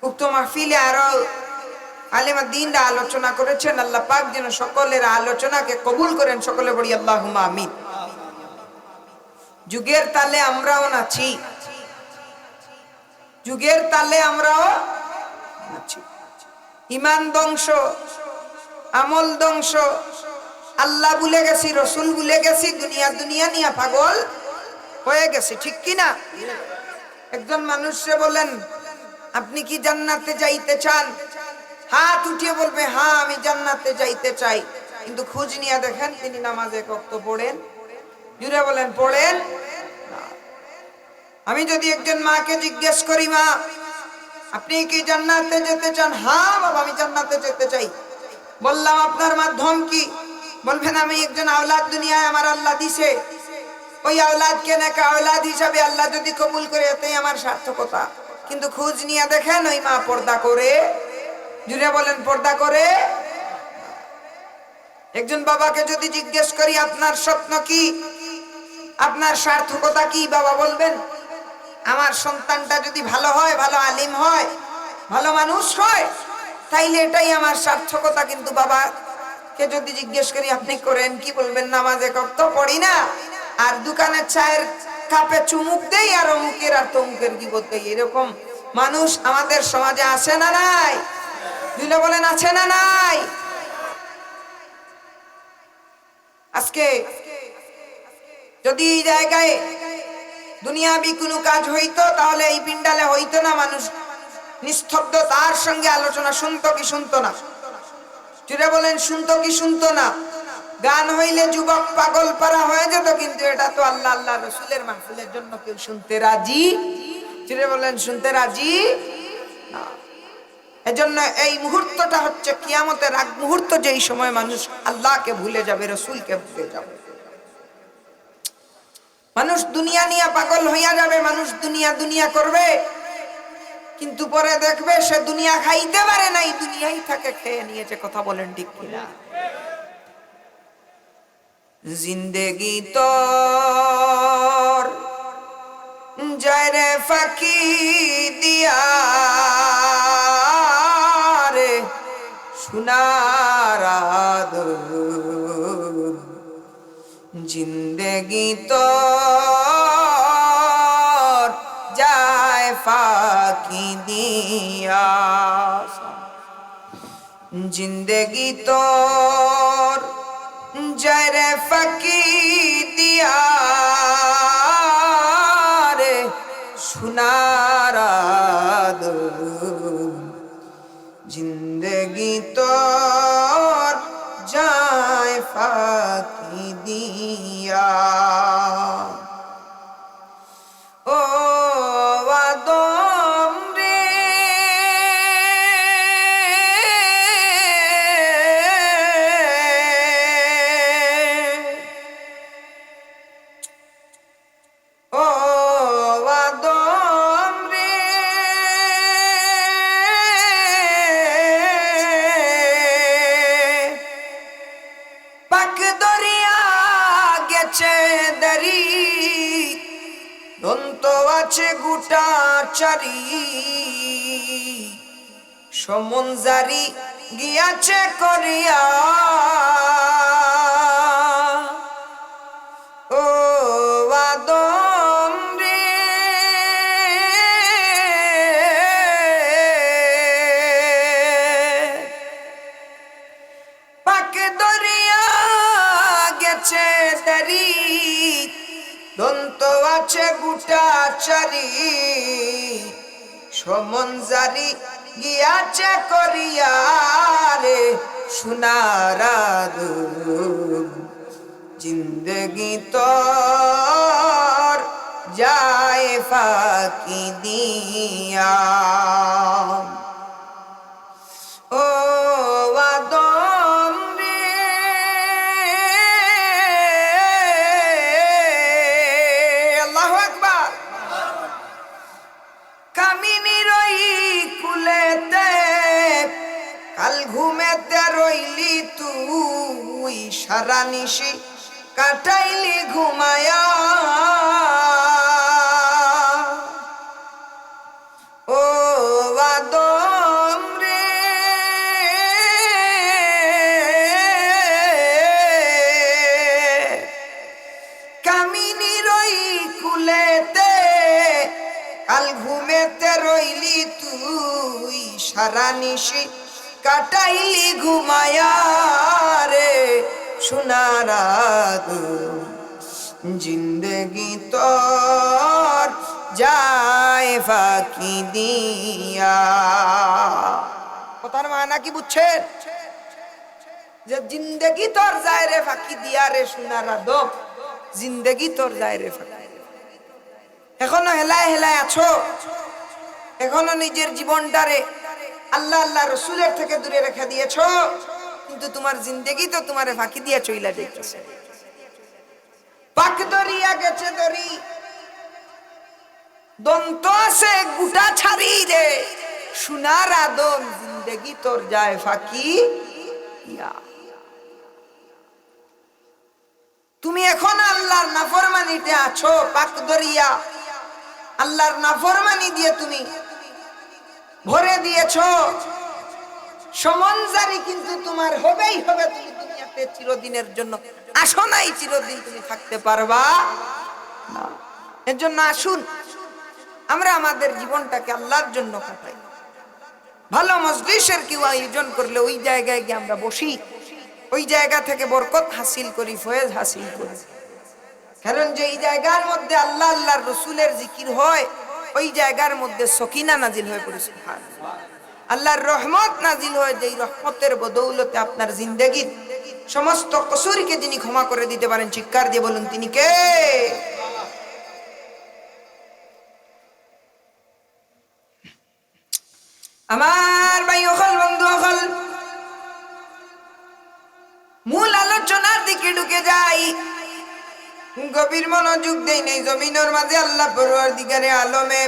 উক্ত মাহফিলে আরো আলেম দ্বীনরা আলোচনা করেছেন আল্লাহ পাক যেন সকলের আলোচনাকে কবুল করেন সকলে বলি আল্লাহুম্মা আমিন যুগের তালে আমরাও নাচি যুগের তালে আমরাও নাচি ঈমান ধ্বংস আমল ধ্বংস আল্লাহ ভুলে গেছি রাসূল ভুলে গেছি দুনিয়া দুনিয়া নিয়ে পাগল হয়ে গেছে ঠিক কি না একজন মানুষকে বলেন আপনি কি জান্নাতে যাইতে চান হাত উঠিয়ে বলবে হ্যাঁ আমি জান্নাতে যাইতে চাই কিন্তু খোঁজ নিয়ে দেখেন তিনি নামাজে কত পড়েন জুড়ে বলেন পড়েন আমি যদি একজন মাকে জিজ্ঞেস করি মা আপনি কি জান্নাতে যেতে চান হ্যাঁ বাবা আমি জান্নাতে যেতে চাই বললাম আপনার মাধ্যম কি বলবেন আমি একজন আওলাদ দুনিয়ায় আমার আল্লাহ দিছে ওই আওলাদকে নেক আওলাদ হিসাবে আল্লাহ যদি কবুল করে এতেই আমার সার্থকতা কিন্তু খোঁজ নিয়ে দেখেন ওই মা পর্দা করে জুড়ে বলেন পর্দা করে একজন বাবাকে যদি জিজ্ঞেস করি আপনার স্বপ্ন কি, আপনার সার্থকতা কি, বাবা বলবেন আমার সন্তানটা যদি ভালো হয়, ভালো আলিম হয়, ভালো মানুষ হয়, তাইলে এটাই আমার সার্থকতা। কিন্তু বাবাকে যদি জিজ্ঞেস করি আপনি করেন কি, বলবেন নামাজ এক ওয়াক্ত পড়ি না, আর দোকানের চায়ের কাপে চুমুক দেই, আর অমুকের আর তমুকের গীবত দেই। এরকম মানুষ আমাদের সমাজে আছে না নাই? দিলে বলেন আছে না নাই? আজকে যদি এই জায়গায় দুনিয়াবি কোনো কাজ হইতো, তাহলে এই পিন্ডালে হইতো না। মানুষ নিস্তব্ধ তার সঙ্গে আলোচনা শুনতো কি শুনতো না? জুড়ে বলেন শুনতো কি শুনতো না? গান হইলে যুবক পাগল পারা হয়ে যেত, কিন্তু এটা তো আল্লাহ আল্লাহ রসুলের মাহফিলের জন্য কেউ শুনতে রাজি? জুড়ে বলেন শুনতে রাজি না। এজন্য এই মুহূর্তটা হচ্ছে কিয়ামতের আগ মুহূর্ত, যেই সময় মানুষ আল্লাহকে ভুলে যাবে, রসুলকে ভুলে যাবে। মানুষ দুনিয়া নিয়ে পাগল হইয়া যাবে, মানুষ দুনিয়া দুনিয়া করবে, কিন্তু পরে দেখবে সে দুনিয়া খাইতে পারে নাই, দুনিয়াই তাকে খেয়ে নিয়েছে। কথা বলেন ঠিক কিনা? জিন্দেগি তোর যায় রে ফাঁকি দিয়া রে সোনার আদর, জিন্দেগি তোর যায় ফাঁকি দিয়া, জিন্দেগি তোর যায় রে ফাঁকি দিয়া রে সোনার আদর, জিন্দেগি তোর যায় ফাঁকি দিয়া। ও আদম রে, ও আদম রে, পাক দরিয়া গেছে দারি, দন্ত আছে গোটা চারি, সমনজারি গিয়াছে করিয়া। ও আদম রে, পাক দরিয়া গেছে দারি, দন্ত আছে গোটা চারি, সমনজারি গিয়াছে করিয়া রে সোনার আদর, জিন্দেগি তোর যায় ফাঁকি দিয়া। ও আদম রে, আল্লাহু আকবার। কামিনী রই কুলেতে কাল ঘুমেতে রইলি তুই, সারা নিশি কাটাইলি ঘুমায়া। ও আদম রে, কামিনী রই কুলেতে কাল ঘুমেতে রইলি তুই, সারা নিশি কাটাইলি ঘুমায়া রে সোনার আদর, জিন্দেগি তোর যায় ফাঁকি দিয়া। কথার মানা কি বুঝছেন? যে জিন্দেগি তোর যায় রে ফাঁকি দিয়া রে সোনার আদর, জিন্দেগি তোর যায় রে ফাঁকি। এখনো হেলায় হেলায় আছো, এখনো নিজের জীবনটারে আল্লাহ আল্লাহ রসুলের থেকে দূরে রেখে দিয়েছ, কিন্তু তোমার জিন্দেগি তো তোমারে ফাঁকি দিয়া চইলা যাইতেছে। পাক দরিয়া গেছে দরি, দন্ত আছে গোটা ছাড়ি রে সোনার আদর, জিন্দেগি তোর যায় ফাঁকি দিয়া। আল্লাহর নাফরমানিতে আছো পাক দরিয়া, আল্লাহর নাফরমানি দিয়ে তুমি ভরে দিয়েছো, সমনজারি কিন্তু তোমার হবেই হবে। তুমি দুনিয়াতে চিরদিনের জন্য আসো নাই, চিরদিন তুমি থাকতে পারবা না। এর জন্য আসুন আমরা আমাদের জীবনটাকে আল্লাহর জন্য কাটাই। ভালো মজলিসের কেউ আয়োজন করলে ওই জায়গায় গিয়ে আমরা বসি, ওই জায়গা থেকে বরকত হাসিল করি, ফয়েজ হাসিল করি। কারণ যে এই জায়গার মধ্যে আল্লাহ আল্লাহর রসুলের জিকির হয়, ওই জায়গার মধ্যে সকিনা নাজিল হয়ে পড়ে, সুবহানাল্লাহ। আল্লাহর রহমত নাজিল হয়, যেই রহমতের বদৌলতে আপনার জিন্দেগির সমস্ত কসুরকে যিনি ক্ষমা করে দিতে পারেন, চিৎকার দিয়ে বলুন তিনি কে? আমার ভাই অকল, বন্ধু অকল, মূল আলোচনার দিকে ঢুকে যাই। গভীর মনোযোগ দেই নেই। জমিনের মাঝে আল্লাহ পরওয়ারদিগারে আলমে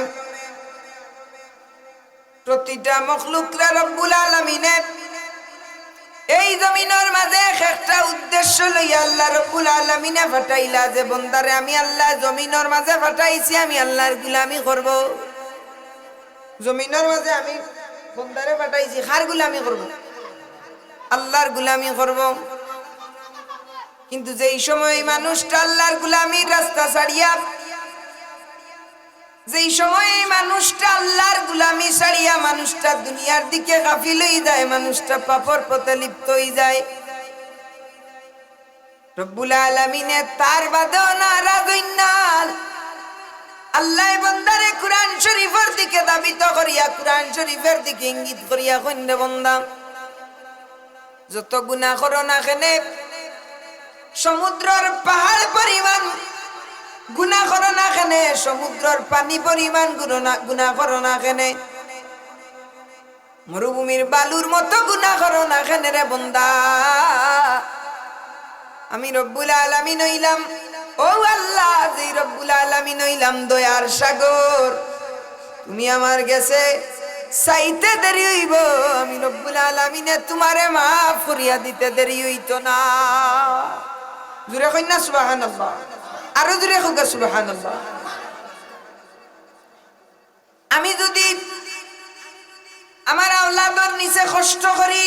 প্রতিটা মখলুকরা রব্বুল আলামিনে এই জমিনের মাঝে একটা উদ্দেশ্য লইয়া আল্লাহ রব্বুল আলামিনে পাঠাইলা যে বন্দারে আমি আল্লাহ জমিনের মাঝে পাঠাইছি, আমি আল্লাহর গোলামি করব। জমিনের মাঝে আমি বন্দারে পাঠাইছি, কার গোলামি করব? আল্লাহর গোলামি করব। কিন্তু যেই সময় মানুষটা আল্লাহর গোলামির রাস্তা ছাড়িয়া, যেই সময় মানুষটা আল্লাহর গোলামি ছাড়িয়া মানুষটা দুনিয়ার দিকে গাফিল হয়ে যায়, মানুষটা পাপের পথে লিপ্ত হয়ে যায়, রব্বুল আলামিনে তার বাদেও নারাজ হইনা আল্লাহ বান্দারে কুরআন শরীফের দিকে দাবিত করিয়া, কুরআন শরীফের দিকে ইঙ্গিত করিয়া কইন্নে বান্দা যত গুনাহ করো না কেনে, সমুদ্রের পাহাড় পরিমাণ গুনাহ করো না কেনে, সমুদ্রের পানি পরিমাণ গুনাহ করো না কেনে, মরুভূমির বালুর মতো গুনাহ করো না কেনে রে বান্দা, আমি রব্বুল আলামিন হইলাম, ও আল্লাহ, যে রব্বুল আলামিন হইলাম দয়ার সাগর, তুমি আমার গেছে চাইতে দেরি হইব, আমি রব্বুল আলামিনে তোমারে মাফ করিয়া দিতে দেরি হইতো না। জোরে কইনা সুবহানাল্লাহ, আরো জোরে কইগা সুবহানাল্লাহ। আমি যদি আমার আওলাদর নিচে কষ্ট করি,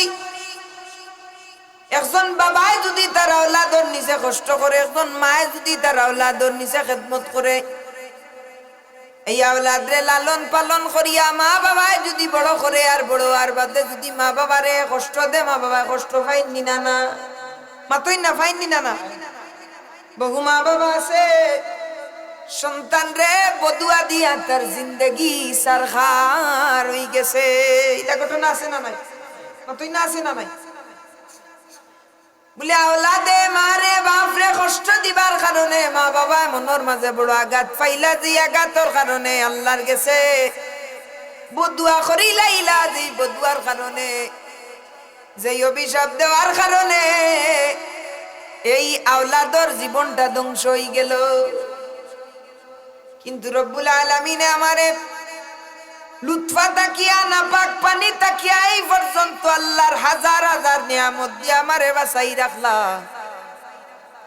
একজন বাবাই যদি তার আওলাদর নিচে কষ্ট করে, একজন মায়ে যদি তার আওলাদর নিচে খেদমত করে, এই আওলাদরে লালন পালন করিয়া মা বাবায় যদি বড় করে, আর বড় আর বাদে যদি মা বাবারে কষ্ট দে, মা বাবা কষ্ট পাইনি না? না মাতই না, পাইনি না? বহু মা বাবা আছে সন্তান রে বদুয়া দিয়া তার জিন্দগি সারখার হয়ে গেছে। এটা ঘটনা আছে না নাই? মাতই না, আছে না নাই? বলে আওলাদে মারে বাপরে কষ্ট দিবার কারণে মা বাবা মনের মাঝে বড় আঘাত পাইলা, যে আঘাতর কারণে আল্লাহর গেছে বদুয়া করিলাইলা, যে বদুয়ার কারণে, যে অভিশাপ দেওয়ার কারণে এই আওলাদর জীবনটা ধ্বংস হয়ে গেল। কিন্তু রব্বুল আলামিনে আমারে লুৎফা তাকিয়া, নাপাক পানি তাকিয়া এই পর্যন্ত আল্লাহর হাজার হাজার নিয়ামত দিয়ে আমারে বাঁচাই রাখলা।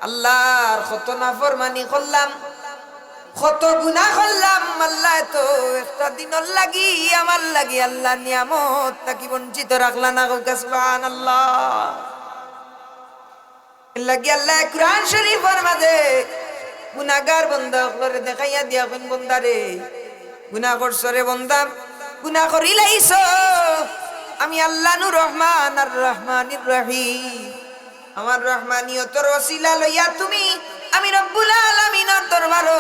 আল্লাহর কত নাফরমানি করলাম, কত গুনাহ করলাম, আল্লাহ তো একটা দিনের লাগি আমার লাগি আল্লাহ নিয়ামত তাকি বঞ্চিত রাখলা না। সুবহানাল্লাহ। লাগি আল্লাহ কুরআন শরীফের মাঝে গুনাহগার বান্দা করে দেখাইয়া দিয়া কোন বান্দারে, গুনাহ করছো রে বান্দা, গুনাহ করিলাইছো, আমি আল্লাহ নুর রহমান আর রহমানির রহিম, আমার রহমানিয়তর ওসিলা লইয়া তুমি আমি রব্বুল আলামিনের দরবারে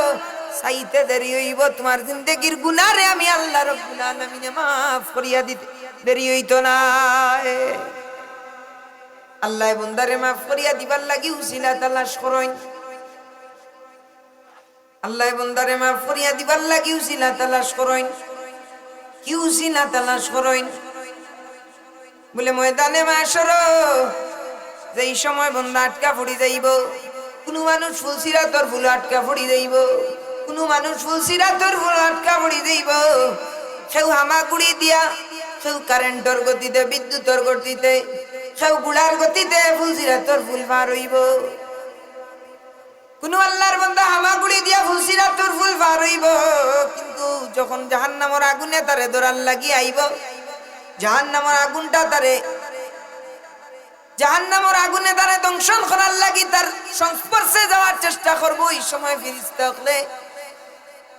চাইতে দেরি হইব, তোমার জিন্দেগির গুনাহরে আমি আল্লাহ রব্বুল আলামিনে মাফ করিয়া দিতে দেরি হইতো না। আল্লাহ বান্দারে মাফ করিয়া দিবার লাগি উসিলা তালাশ করেন, আল্লাহ বান্দারে মাফ করিয়া দিবার লাগি উসিলা তালাশ করেন। কি উসিলা তালাশ করেন? বলে ময়দানে মাশর যেই সময় বান্দা আটকা পড়ি যাইব, কোন মানুষ ফুলসিরাতর ফুল আটকা পড়ি যাইব, কোন মানুষ ফুলসিরাতর ফুল আটকা পড়ি যাইব, কেউ হামাগুড়ি দিয়া, কেউ কারেন্টর গতিতে, বিদ্যুতের গতিতে, কেউ গুড়ার গতিতে ফুলসিরাতর ফুল পার হইব। কোন আল্লাহর বান্দা পার হইব, কিন্তু যখন জাহান্নামের আগুনে তারে দৌড়ান লাগি আইব, জাহান্নামের আগুনটা তারে জাহান্নামের আগুনে তারে দংশন করার লাগি তার সংস্পর্শে যাওয়ার চেষ্টা করব। ওই সময় ফেরেশতা হলে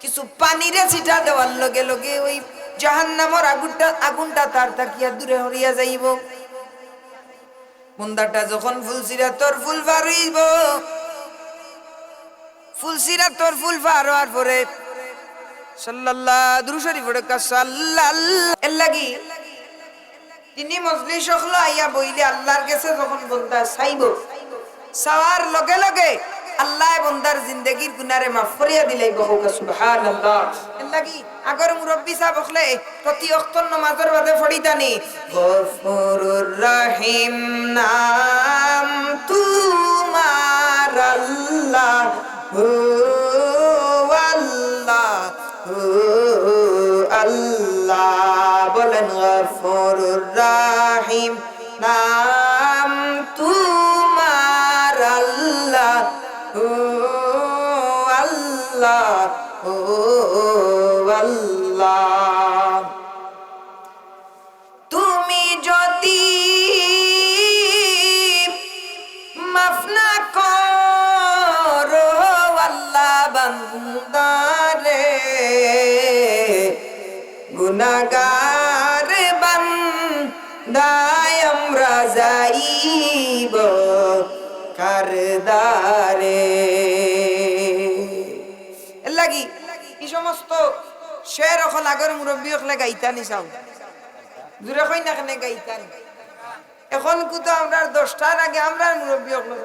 কিছু পানিরে ছিটা দেওয়ার লগে লগে ওই জাহান্নামের আগুনটা তার তাকিয়া দূরে হরিয়া যাইব। বন্দাটা যখন ফুলসিরাতর ফুল পার হইব, ফুলসিরাতর ফুল পার হওয়ার পরে সাল্লাল্লাহু দুরূদ শরীফ পড়ে সাল্লাল্লাহু এর লাগি তিনি মজলিস হলো আইয়া বইলে আল্লাহর কাছে যখন বন্দা চাইব, চাওয়ার লগে লগে আল্লাহ বন্দার জিন্দেগির গুনারে মাফ করিয়া দিলাই বহু সুবহানাল্লাহ। এর লাগি আগর মুরব্বি সাহেব হলে প্রতি ওয়াক্ত নামাজের বাদে ফড়িতানি গফুরুর রহিম নাম তোমার আল্লাহ হু আল্লাহ হু আল্লাহ, বলেন গফুরুর রহিম নাম তোমার আল্লাহ হু আল্লাহ হু আল্লাহ। তুমি যদি মাফ না করো আল্লাহ বান্দারে, গুনাহগার বান্দায় আমরা যাইব কারদারে। এর লাগি এই সমস্ত শের অকল আগর মুরব্বী হলে গাইতানি চাও, দূরে কই না কেন গাইতানি। এখন কিন্তু আমরা 10টার আগে আমরা মুরব্বী হলে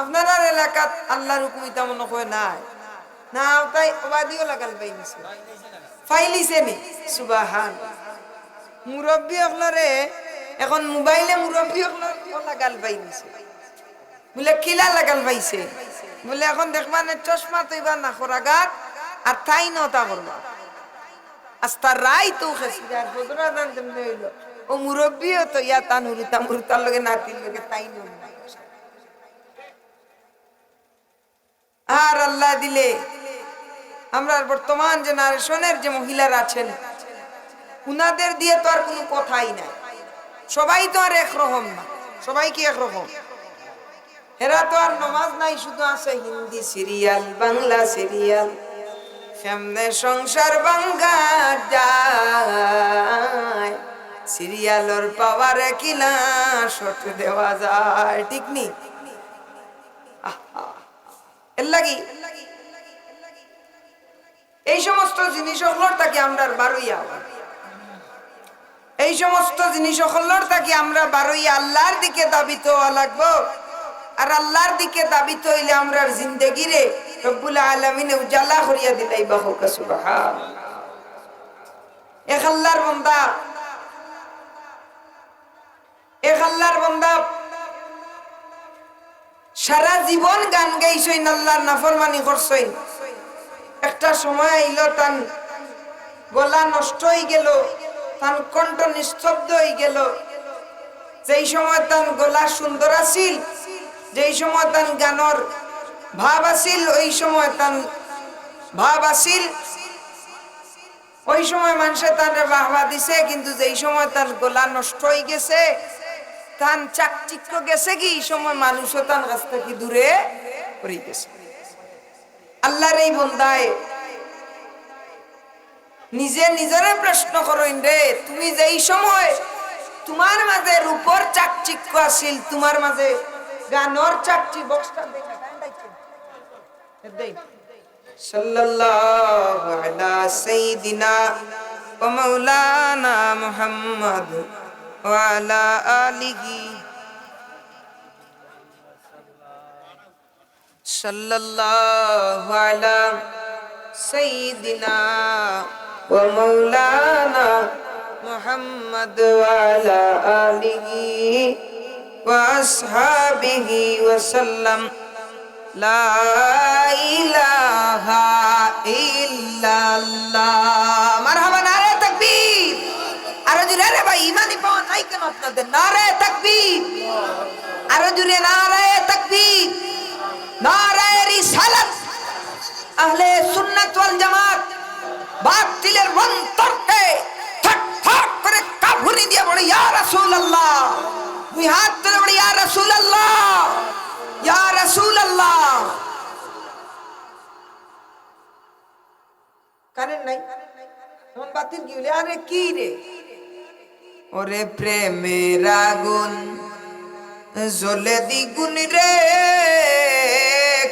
আপনার এলাকাত আল্লাহর হুকুম ইতা মনে হয় নাই না, তাই অবাদিও লাগাল পাইছে ফাইলিছে নি সুবহান। মুরব্বী হলরে এখন মোবাইলে মুরব্বী হল লাগাল পাইছে, বলে কিলা লাগাল পাইছে, বলে এখন দেখবা না চশমা তৈবা না খোরাগাত আর তাই নতা করবা আস্তা রাই তো খেসিদার বদরা দান তেমনি হইল ও মুরব্বীও তো ইয়া তানুরিতা মুরতার লগে নাতির লগে তাই ন। আর আল্লাহ দিলে আমরা বর্তমান জেনারেশনের যে মহিলারা আছেন উনাদের দিয়ে তো আর কোনো কথাই নাই, সবাই তো আর একরকম না, সবাই কি একরকম? এরা তো আর নামাজ নাই, শুধু আছে হিন্দি সিরিয়াল, বাংলা সিরিয়াল, কেমনে সংসার ভাঙ্গা যায়, সিরিয়ালের পাওয়ারে কিলা শট দেওয়া যায়, ঠিক নি? এর লাগি এই সমস্ত জিনিস হলোর তাকে আমরা বারইয়া, এই সমস্ত জিনিস হলোর তাকে আমরা বারইয়া আল্লাহর দিকে দাবিত হওয়া লাগবো। আর আল্লাহর দিকে দাবিত হইলে আমরার জিন্দেগিরে রব্বুল আলামিনে উজালা করিয়া দিলাই বাহু সুবহান। এক আল্লাহর বান্দা, এক আল্লাহর বান্দা সারা জীবন গান গাইছইন, আল্লাহর নাফরমানি করছইন, একটা সময় আইল তান গলা নষ্ট হয়ে গেল, তান কণ্ঠ নিস্তব্ধ হয়ে গেল। যেই সময় তান গলা সুন্দর আছিল, যেই সময় তান গানর ভাব আছিল, ওই সময় তান ভাব আছিল, ওই সময় মানুষে তান বাহবা দিছে, কিন্তু যেই সময় তার গলা নষ্ট হয়ে গেছে, তান চাকচিক্য গেছে, কি এই সময় মানুষও তান কাছ থেকে দূরে পড়ে গেছে। আল্লাহর এই বন্দায় নিজে নিজরে প্রশ্ন করেন রে, তুমি যেই সময় তোমার মাঝে রূপর চাকচিক্য আছিল, তোমার মাঝে গানর চাকচি বক্সটা সাল্লাল্লাহু আলা সাইয়্যিদিনা ওয়া মাওলানা মুহাম্মদ ওয়া আলা আলিহি সাল্লাল্লাহু আলা সাইয়্যিদিনা ওয়া মাওলানা মুহাম্মদ ওয়া আলা আলিহি ওয়া আসহাবিহি ওয়া সাল্লাম। লা ইলাহা ইল্লাল্লাহ। মারহাবা, নারে তাকবীর। আরো জোরে রে ভাই, ইমানি পাওয়া নাই কেন আপনাদের? নারে তাকবীর, আরো জোরে নারে তাকবীর, নারে রিসালাত। আহলে সুন্নাত ওয়াল জামাত বাতিলের অন্তরকে ঠক ঠক করে কাঁপুনি দিয়ে বলে ইয়া রাসূলুল্লাহ, দুই হাত তুলে বলে ইয়া রাসূলুল্লাহ, ইয়া রাসূলুল্লাহ। কারেন নাই এখন বাতিল কি হইলে? আরে কি রে, ওরে প্রেমের আগুন জ্বলে দ্বিগুণ রে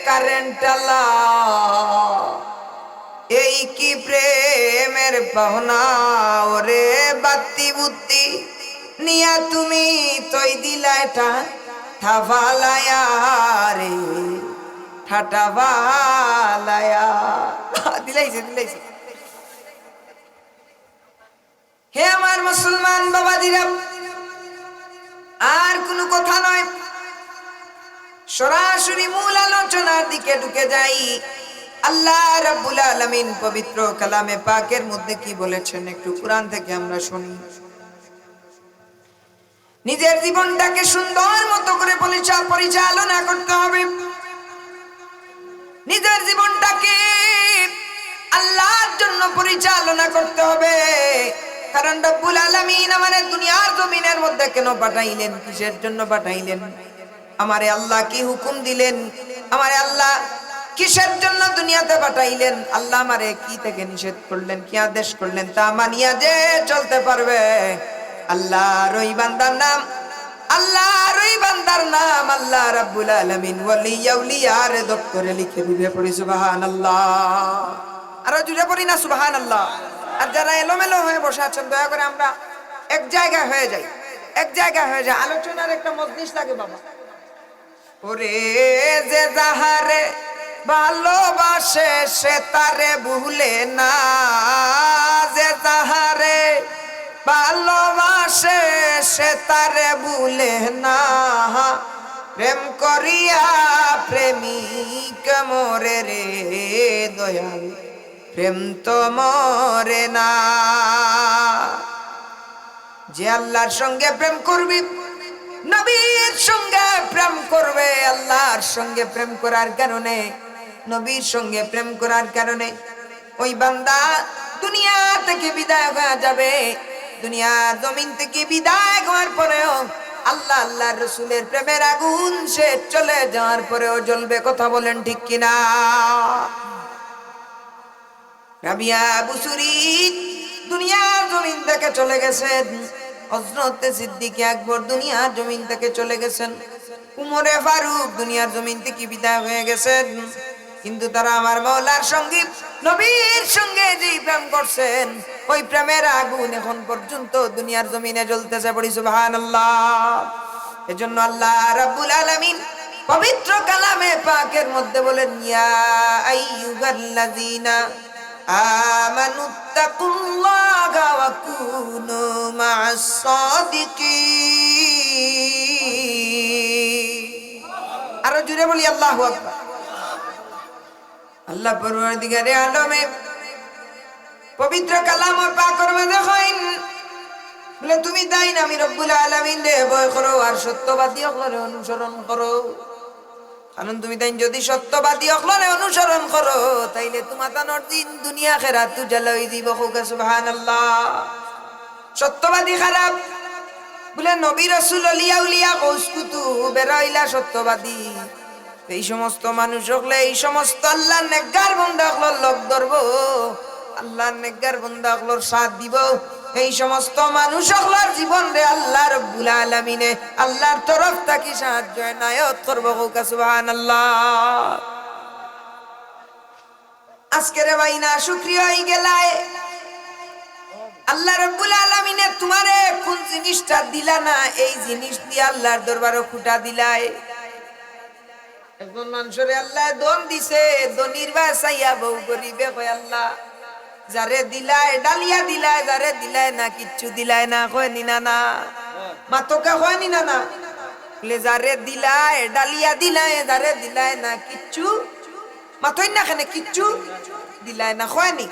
কারেন্টালা, এই কি প্রেমের পাওনা, ওরে বাতি বুদ্ধি নিয়া তুমি তৈ দিলা এটা ঠাভালায়া রে, ঠাটাভালায়া দিলাইছে দিলাইছে। হে আমার মুসলমান বাবাজিরা, আর কোনো কথা নয়, সরাসরি মূল আলোচনার দিকে ঢুকে যাই। আল্লাহ রাব্বুল আলামিন পবিত্র কালামে পাকের মধ্যে কি বলেছেন একটু কোরআন থেকে আমরা শুনি। নিজের জীবনটাকে সুন্দর মতো করে পরিচালনা করতে হবে, নিজের জীবনটাকে আল্লাহর জন্য পরিচালনা করতে হবে। কারণ রব্বুল আলামিন আমাদের দুনিয়ার জমিনের মধ্যে কেন পাঠাইলেন, কিসের জন্য পাঠাইলেন, আমারে আল্লাহ কি হুকুম দিলেন, আমারে আল্লাহ কিসের জন্য দুনিয়াতে পাঠাইলেন, আল্লাহ আমারে কি থেকে নিষেধ করলেন, কি আদেশ করলেন, তা মানিয়া যে চলতে পারবে। আল্লাহর ওই বান্দার নাম, আল্লাহর ওই বান্দার নাম আল্লাহ রাব্বুল আলামিন ওয়ালি আউলিয়ার দপ্তরে লিখে দিবে। পড়ি সুবহানাল্লাহ, আরো জুড়ে পড়ি না সুবহানাল্লাহ। আর যারা এলোমেলো হয়ে বসে আছেন দয়া করে আমরা এক জায়গায় হয়ে যাই, এক জায়গায় হয়ে যায়, আলোচনার একটা মজলিস লাগে বাবা। ওরে যে যাহারে ভালোবাসে সে তারে ভুলে না, যে যাহারে ভালোবাসে সে তারে ভুলে না, প্রেম করিয়া প্রেমিক মরে রে দয়াল, প্রেম তো মরে না। যে আল্লাহর সঙ্গে প্রেম করবি, নবীর সঙ্গে প্রেম করবে, আল্লাহর সঙ্গে প্রেম করার কারণে, নবীর সঙ্গে প্রেম করার কারণে ওই বান্দা দুনিয়া থেকে বিদায় হয়ে যাবে। দুনিয়া জমিন থেকে বিদায় হওয়ার পরেও আল্লাহ আল্লাহর রাসূলের প্রেমের আগুন সে চলে যাওয়ার পরেও জ্বলবে। কথা বলেন ঠিক কিনা? রাবিয়া বুসুরি দুনিয়ার জমিন থেকে চলে গেছেন, হযরত সিদ্দিক আকবর দুনিয়ার জমিন থেকে চলে গেছেন, উমরে ফারুক দুনিয়ার জমিন থেকে বিদায় হয়ে গেছেন। কিন্তু তারা আমার মাওলার সঙ্গে, নবীর সঙ্গে যে প্রেম করছেন, ওই প্রেমের আগুন এখন পর্যন্ত দুনিয়ার জমিনে জ্বলতেছে। পড়ি সুবহানাল্লাহ। এজন্য আল্লাহ রাব্বুল আলামিন পবিত্র কালামে পাকের মধ্যে বলেন, ইয়া আইয়ুহাল্লাযীনা আমানুত্তাকুল্লাহা ওয়া কুনু মা'আস সাদিকিন। আরো জোরে বলি আল্লাহু আকবার। আল্লাহ পরওয়ারদিগারে আলমে পবিত্র কালাম ও পাকের মধ্যে কইন, বলে তুমি তাই না আমি রব্বুল আলামিন রে ভয় করো আর সত্যবাদী হকলে অনুসরণ করো। কারণ তুমি তাই যদি সত্যবাদী হকলে অনুসরণ করো, তাইলে তোমাদের দিন দুনিয়া খেরাত তু জ্বালাই দিব। সুবহানাল্লাহ। সত্যবাদী খারাপ বলে নবী রাসূল আলিয়া উলিয়া কৌসকুতু বেরাইলা সত্যবাদী। এই সমস্ত মানুষ হলে, এই সমস্ত আল্লাহর নেককার বান্দা হলোর লোক ধরবো, আল্লাহর নেককার বান্দা হলোর সাথ দিব। এই সমস্ত মানুষ হলোর জীবন রে আল্লাহ রাব্বুল আলামিনে আল্লাহর তরফ থেকে সাহায্য এনায়েত করব। সুবহানাল্লাহ। আজকে রে ভাইনা শুকরিয়া হই গেলায় আল্লাহ রাব্বুল আলামিনে তোমারে কোন জিনিসটা দিলা না, এই জিনিস দিয়ে আল্লাহর দরবারে খুঁটা দিলায়। একজন মানুষের আল্লাহ দন দিছে, দনির বাসাইয়া বউ গরিবে কয় আল্লাহ যারে দিলায় ডালিয়া দিলায়, যারে দিলায় না কিচ্ছু দিলায় না। কয় নিনা না মাতকা, কয় নিনা না বলে যারে দিলায় ডালিয়া দিলায়, যারে দিলায় না কিচ্ছু মাতই না, কেন কিচ্ছু দিলায় না কয়নি।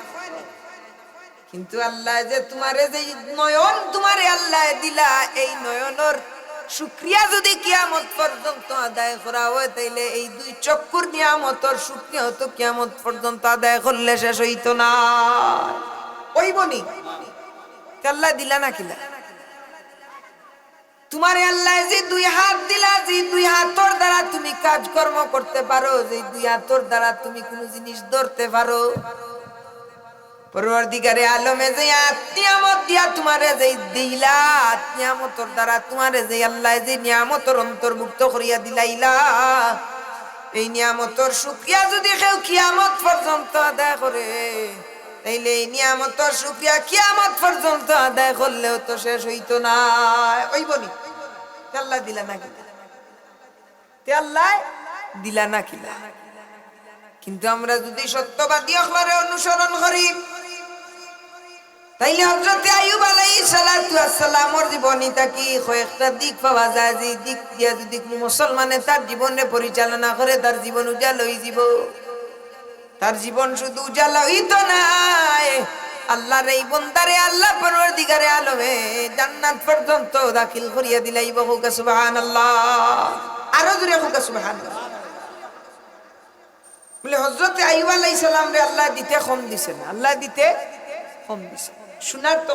কিন্তু আল্লাহ যে তোমারে যে নয়ন তোমারে আল্লাহ দিলা, এই নয়নের শুকরিয়া যদি কিয়ামত পর্যন্ত আদায় করা হয় তাইলে এই দুই চক্ষুর নিয়ামতর শুকরিয়া তো কিয়ামত পর্যন্ত আদায় করলে শেষ হইতো না। ওই বনি আল্লাহ দিলা না কিলা? তোমারে আল্লাহ যে দুই হাত দিলা, যে দুই হাতর দ্বারা তুমি কাজকর্ম করতে পারো, যে দুই হাতর দ্বারা তুমি কোনো জিনিস ধরতে পারো, পরওয়ারদিগারে আলমে যে নিয়ামত দিয়া তোমারে যে দিলা, নিয়ামতর দ্বারা তোমারে যে আল্লাহ যে নিয়ামতর অন্তর্ভুক্ত করিয়া দিলাইলা, এই নিয়ামতর শুকরিয়া যদি কেউ কিয়ামত পর্যন্ত আদায় করে তাইলে এই নিয়ামতর শুকরিয়া কিয়ামত পর্যন্ত আদায় করলেও তো শেষ হইতো না। ওই বলি আল্লাহ দিলা না কিলা? তে আল্লাহ দিলা না কিলা? কিন্তু আমরা যদি সত্যবাদী হলে অনুসরণ করি তাইলে হযরত আইয়ুব আলাইহিস সালাতু ওয়াস সালামের জীবনী থাকি কয়েকটা দিক পাওয়া যায়, যে দিক দিয়া যদি কোনো মুসলমানে তার জীবনে পরিচালনা করে তার জীবন উজালা হয়ে যাব। তার জীবন শুধু উজালা হইতো না, আল্লাহর এই বান্দারে আল্লাহ পরওয়ারদিগারে আলমে জান্নাত পর্যন্ত দাখিল করিয়া দিলাইব। হোক সুবহানাল্লাহ, আরো জোরে হোক সুবহানাল্লাহ। বলে হযরত আইয়ুব আলাইহিস সালাম রে আল্লাহ দিতে কম দিছেন, আল্লাহ দিতে কম দিছেন। শোনার তো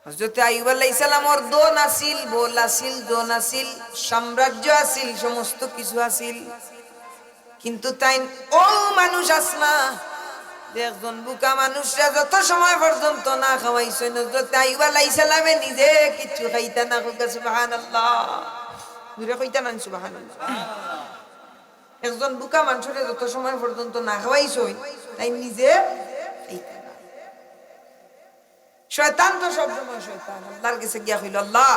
হযরত আইয়ুব আলাইহিস সালামর দোন আসিল, বল আসিল, জন আসিল, সাম্রাজ্য আসিল, সমস্ত কিছু আসিল, কিন্তু তাই ও মানুষ আসনা একজন বুকা মানুষরা যত সময় পর্যন্ত না খাওয়াইছেন হযরত আইয়ুব আলাইহিস সালামে নিজে কিছু খাইতা না। সুবহানাল্লাহ, জোরে কইতা না সুবহানাল্লাহ। একজন বুকা মানুষরে যত সময় পর্যন্ত না খাওয়াইছই তাই নিজে খাইতা না। শয়তান তো সব সময় শয়তান আল্লাহর কাছে গিয়া কইল, আল্লাহ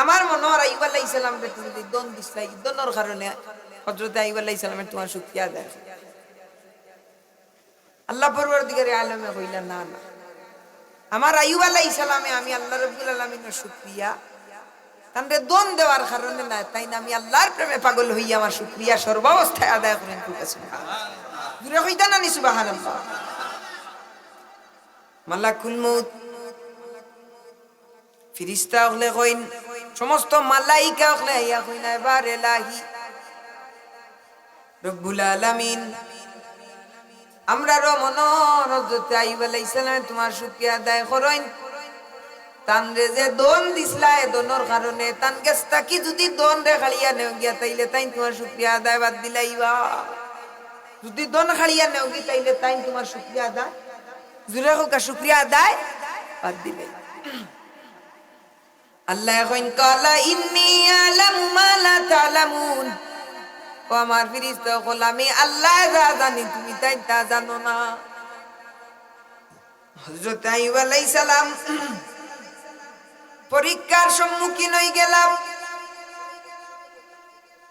আমার মনে হয় আইয়ুব আলাইহিস সালাম রে তুমি দন দিছলাই, দনের কারণে হযরত আইয়ুব আলাইহিস সালামের তোমার শুকরিয়া আদায়। আল্লাহ পরওয়ারদিগারে আলমে কইলা, না না, আমার আইয়ুব আলাইহিস সালামে আমি আল্লাহ রাব্বুল আলামিনের শুকরিয়া তানরে দন দেওয়ার কারণে না, তাই না আমি আল্লাহর প্রেমে পাগল হইয়া আমার শুকরিয়া সর্বাবস্থায় আদায় করেন। সুবহানাল্লাহ, জোরে কইতা না নি সুবহানাল্লাহ। মালাকুল মউত ফেরেশতা হলে কইন, সমস্ত মালাইকা হলে ইয়া কইনা এবার ইলাহি রব্বুল আলামিন আমরা রমনর হযরত আইয়ুব আলাইহিস সালামে তোমার শুকরিয়া আদায় করেন। তানরে যে দন দিছলা এ দনের কারণে তান গেছতা কি যদি দন রে খালিয়া নেও গিয়া তাইলে তাই তোমার শুকরিয়া আদায় বাদ দিলাইবা। যদি দন খালিয়া নেও গি তাইলে তাই তোমার শুকরিয়া আদায়, জুরে হোক শুকরিয়া আদায় বাদ দিলাইবা। আল্লাহ কইন কালা ইন্নী আলামু মা লা তা'লামুন, ও আমার ফেরেশতা কল আমি আল্লাহ যা জানি তুমি তাই তা জানো না। হযরত আইয়ুব আলাইহিস সালাম পরীক্ষার সম্মুখীন হয়ে গেলাম।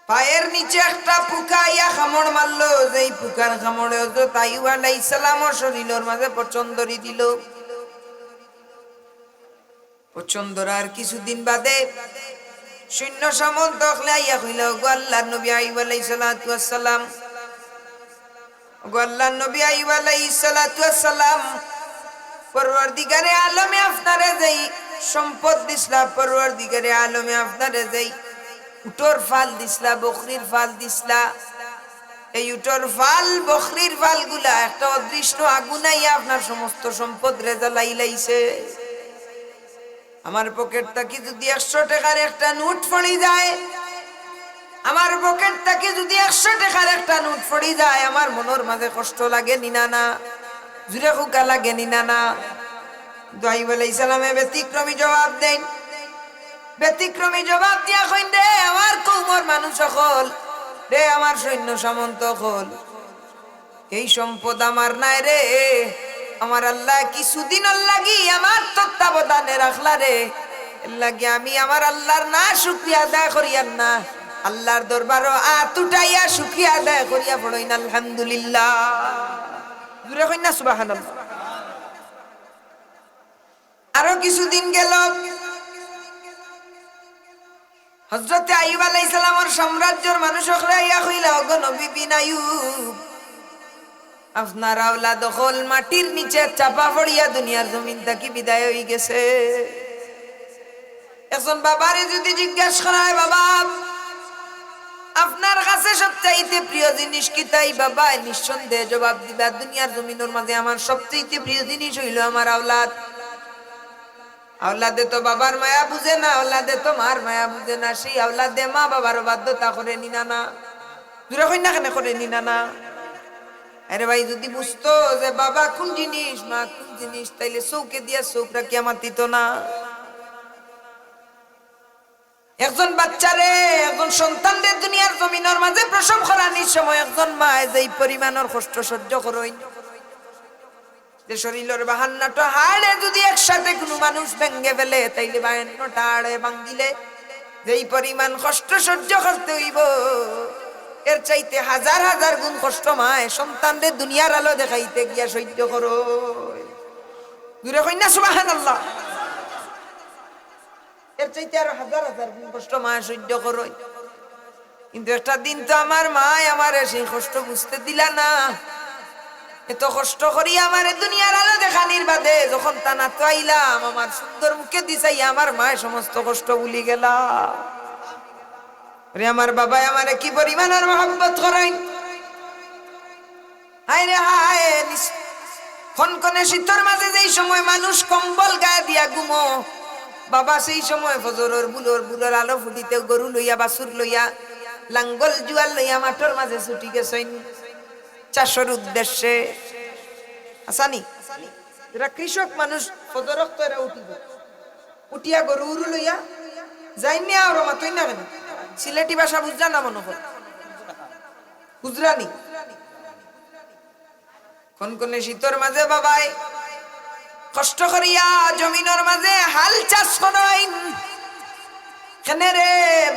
পায়ের নিচে একটা পোকা আইয়া কামড় মারলো, যেই পোকার কামড়ে হযরত আইয়ুব আলাইহিস সালামের শরীরের মাঝে পচন্দরি দিল। পচন্দরার কিছুদিন বাদে সৈন্য সামন্ত আইয়া কইল, গো আল্লাহর নবী আইয়ুব আলাইহিস সালাতু ওয়াস সালাম, গো আল্লাহর নবী আইয়ুব আলাইহিস সালাতু ওয়াস সালাম, পরওয়ারদিগারে আলমে আপনারে যেই সম্পদ দিছলা, পরওয়ারদিগারে আলমে আপনারে যেই উটর ফাল দিছলা, বকরির ফাল দিছলা, এই উটর ফাল বকরির ফাল গুলা একটা অদৃশ্য আগুন আইয়া আপনার সমস্ত সম্পদ রে জ্বালাইলাইছে। আমার পকেট থেকে যদি 100 টাকার একটা নোট পড়ে যায়, আমার পকেট থেকে যদি 100 টাকার একটা নোট পড়ে যায়, আমার মনের মাঝে কষ্ট লাগে নিনা না, জুরে হুকা লাগে নিনা না। আইয়ুব আলাইহিস সালামে ব্যতিক্রমী জবাব দেন, ব্যতিক্রমী জবাব দিয়া কইন, রে আমার কওমের মানুষ সকল, রে আমার সৈন্য সামন্ত সকল, এই সম্পদ আমার নাই রে, আমার আল্লাহ কিছুদিন লাগি আমার তত্ত্বাবধানে রাখলা রে, লাগি আমি আমার আল্লাহর না শুকরিয়া আদায় করিয়ান না, আল্লাহর দরবারও আতুটাইয়া শুকরিয়া আদায় করিয়া পড়ইন আলহামদুলিল্লাহ। জোরে কইন না সুবহানাল্লাহ। আরো কিছুদিন গেল, হযরত আইয়ুব আলাইহিস সালামের সাম্রাজ্যের মানুষ সকলে ইয়া কইলা, ওগো নবী বিন আইয়ুব, আপনার আওলাদ হল মাটির নিচে চাপা পড়িয়া দুনিয়ার জমিন থেকে বিদায় হয়ে গেছে। এখন বাবারে যদি জিজ্ঞাসা করা হয়, বাবা আপনার কাছে সবচাইতে প্রিয় জিনিস কি? তাই বাবা নিঃসন্দেহে জবাব দিবা, দুনিয়ার জমিনের মাঝে আমার সবচাইতে প্রিয় জিনিস হইল আমার আওলাদ। আওলাদে তো বাবার মায়া বুঝে না, আওলাদে তো মার মায়া বুঝে না, সেই আওলাদে মা বাবার বাধ্যতা করে নিনা না। দূরে কই না কেন করে নিনা না? আরে ভাই যদি বুঝতো যে বাবা কোন জিনিস মা কোন জিনিস, তাইলে চৌকে দিয়া চৌক রাখি আমার দিত না। একজন বাচ্চারে, একজন সন্তানদের দুনিয়ার জমিনের মাঝে প্রসব করানোর সময় একজন মা যেই পরিমাণের কষ্ট সহ্য করইন, যে শরীরের 52টা হাড়ে যদি একসাথে কোনো মানুষ ভেঙ্গে ফেলে, তাইলে 52টা হাড়ে ভাঙ্গিলে যেই পরিমাণ কষ্ট সহ্য করতে হইব, এর চাইতে হাজার হাজার গুণ কষ্ট মায় সন্তানদের দুনিয়ার আলো দেখাইতে গিয়া সহ্য করো। দূরে কই না সুবহানাল্লাহ? এর চাইতে আরো হাজার হাজার গুণ কষ্ট মা সহ্য করো। কিন্তু একটা দিন তো আমার মা আমার সেই কষ্ট বুঝতে দিলা না। এত কষ্ট করি আমার দুনিয়ার আলো দেখানির বাদে যখন টানা তো আইলাম, আমার সুন্দর মুখে দিছাই আমার মায়ের সমস্ত কষ্ট ভুলি গেলা। রে আমার বাবা আমারে কি পরিমাণের মহব্বত করেন। হায় রে হায়, খনখনে শীতের মাঝে যেই সময় মানুষ কম্বল গায়ে দিয়া ঘুমো, বাবা সেই সময় ফজরের বুলোর আলো ফুটিতে গরু লইয়া বাছুর লইয়া লাঙ্গল জুয়াল লইয়া মাঠের মাঝে ছুটি গেছেন চাষের উদ্দেশ্যে। আসানি এরা কৃষক মানুষ, ফজরক তো এরা উঠিব, উঠিয়া গরু উরু লইয়া যাইনি আর মাতই না কেন? সিলেটি ভাষা বুঝলা না মনে হয়? বুঝলানি? খনখনে শীতের মাঝে বাবাই কষ্ট করিয়া জমিনের মাঝে হাল চাষ করাইন। কেন রে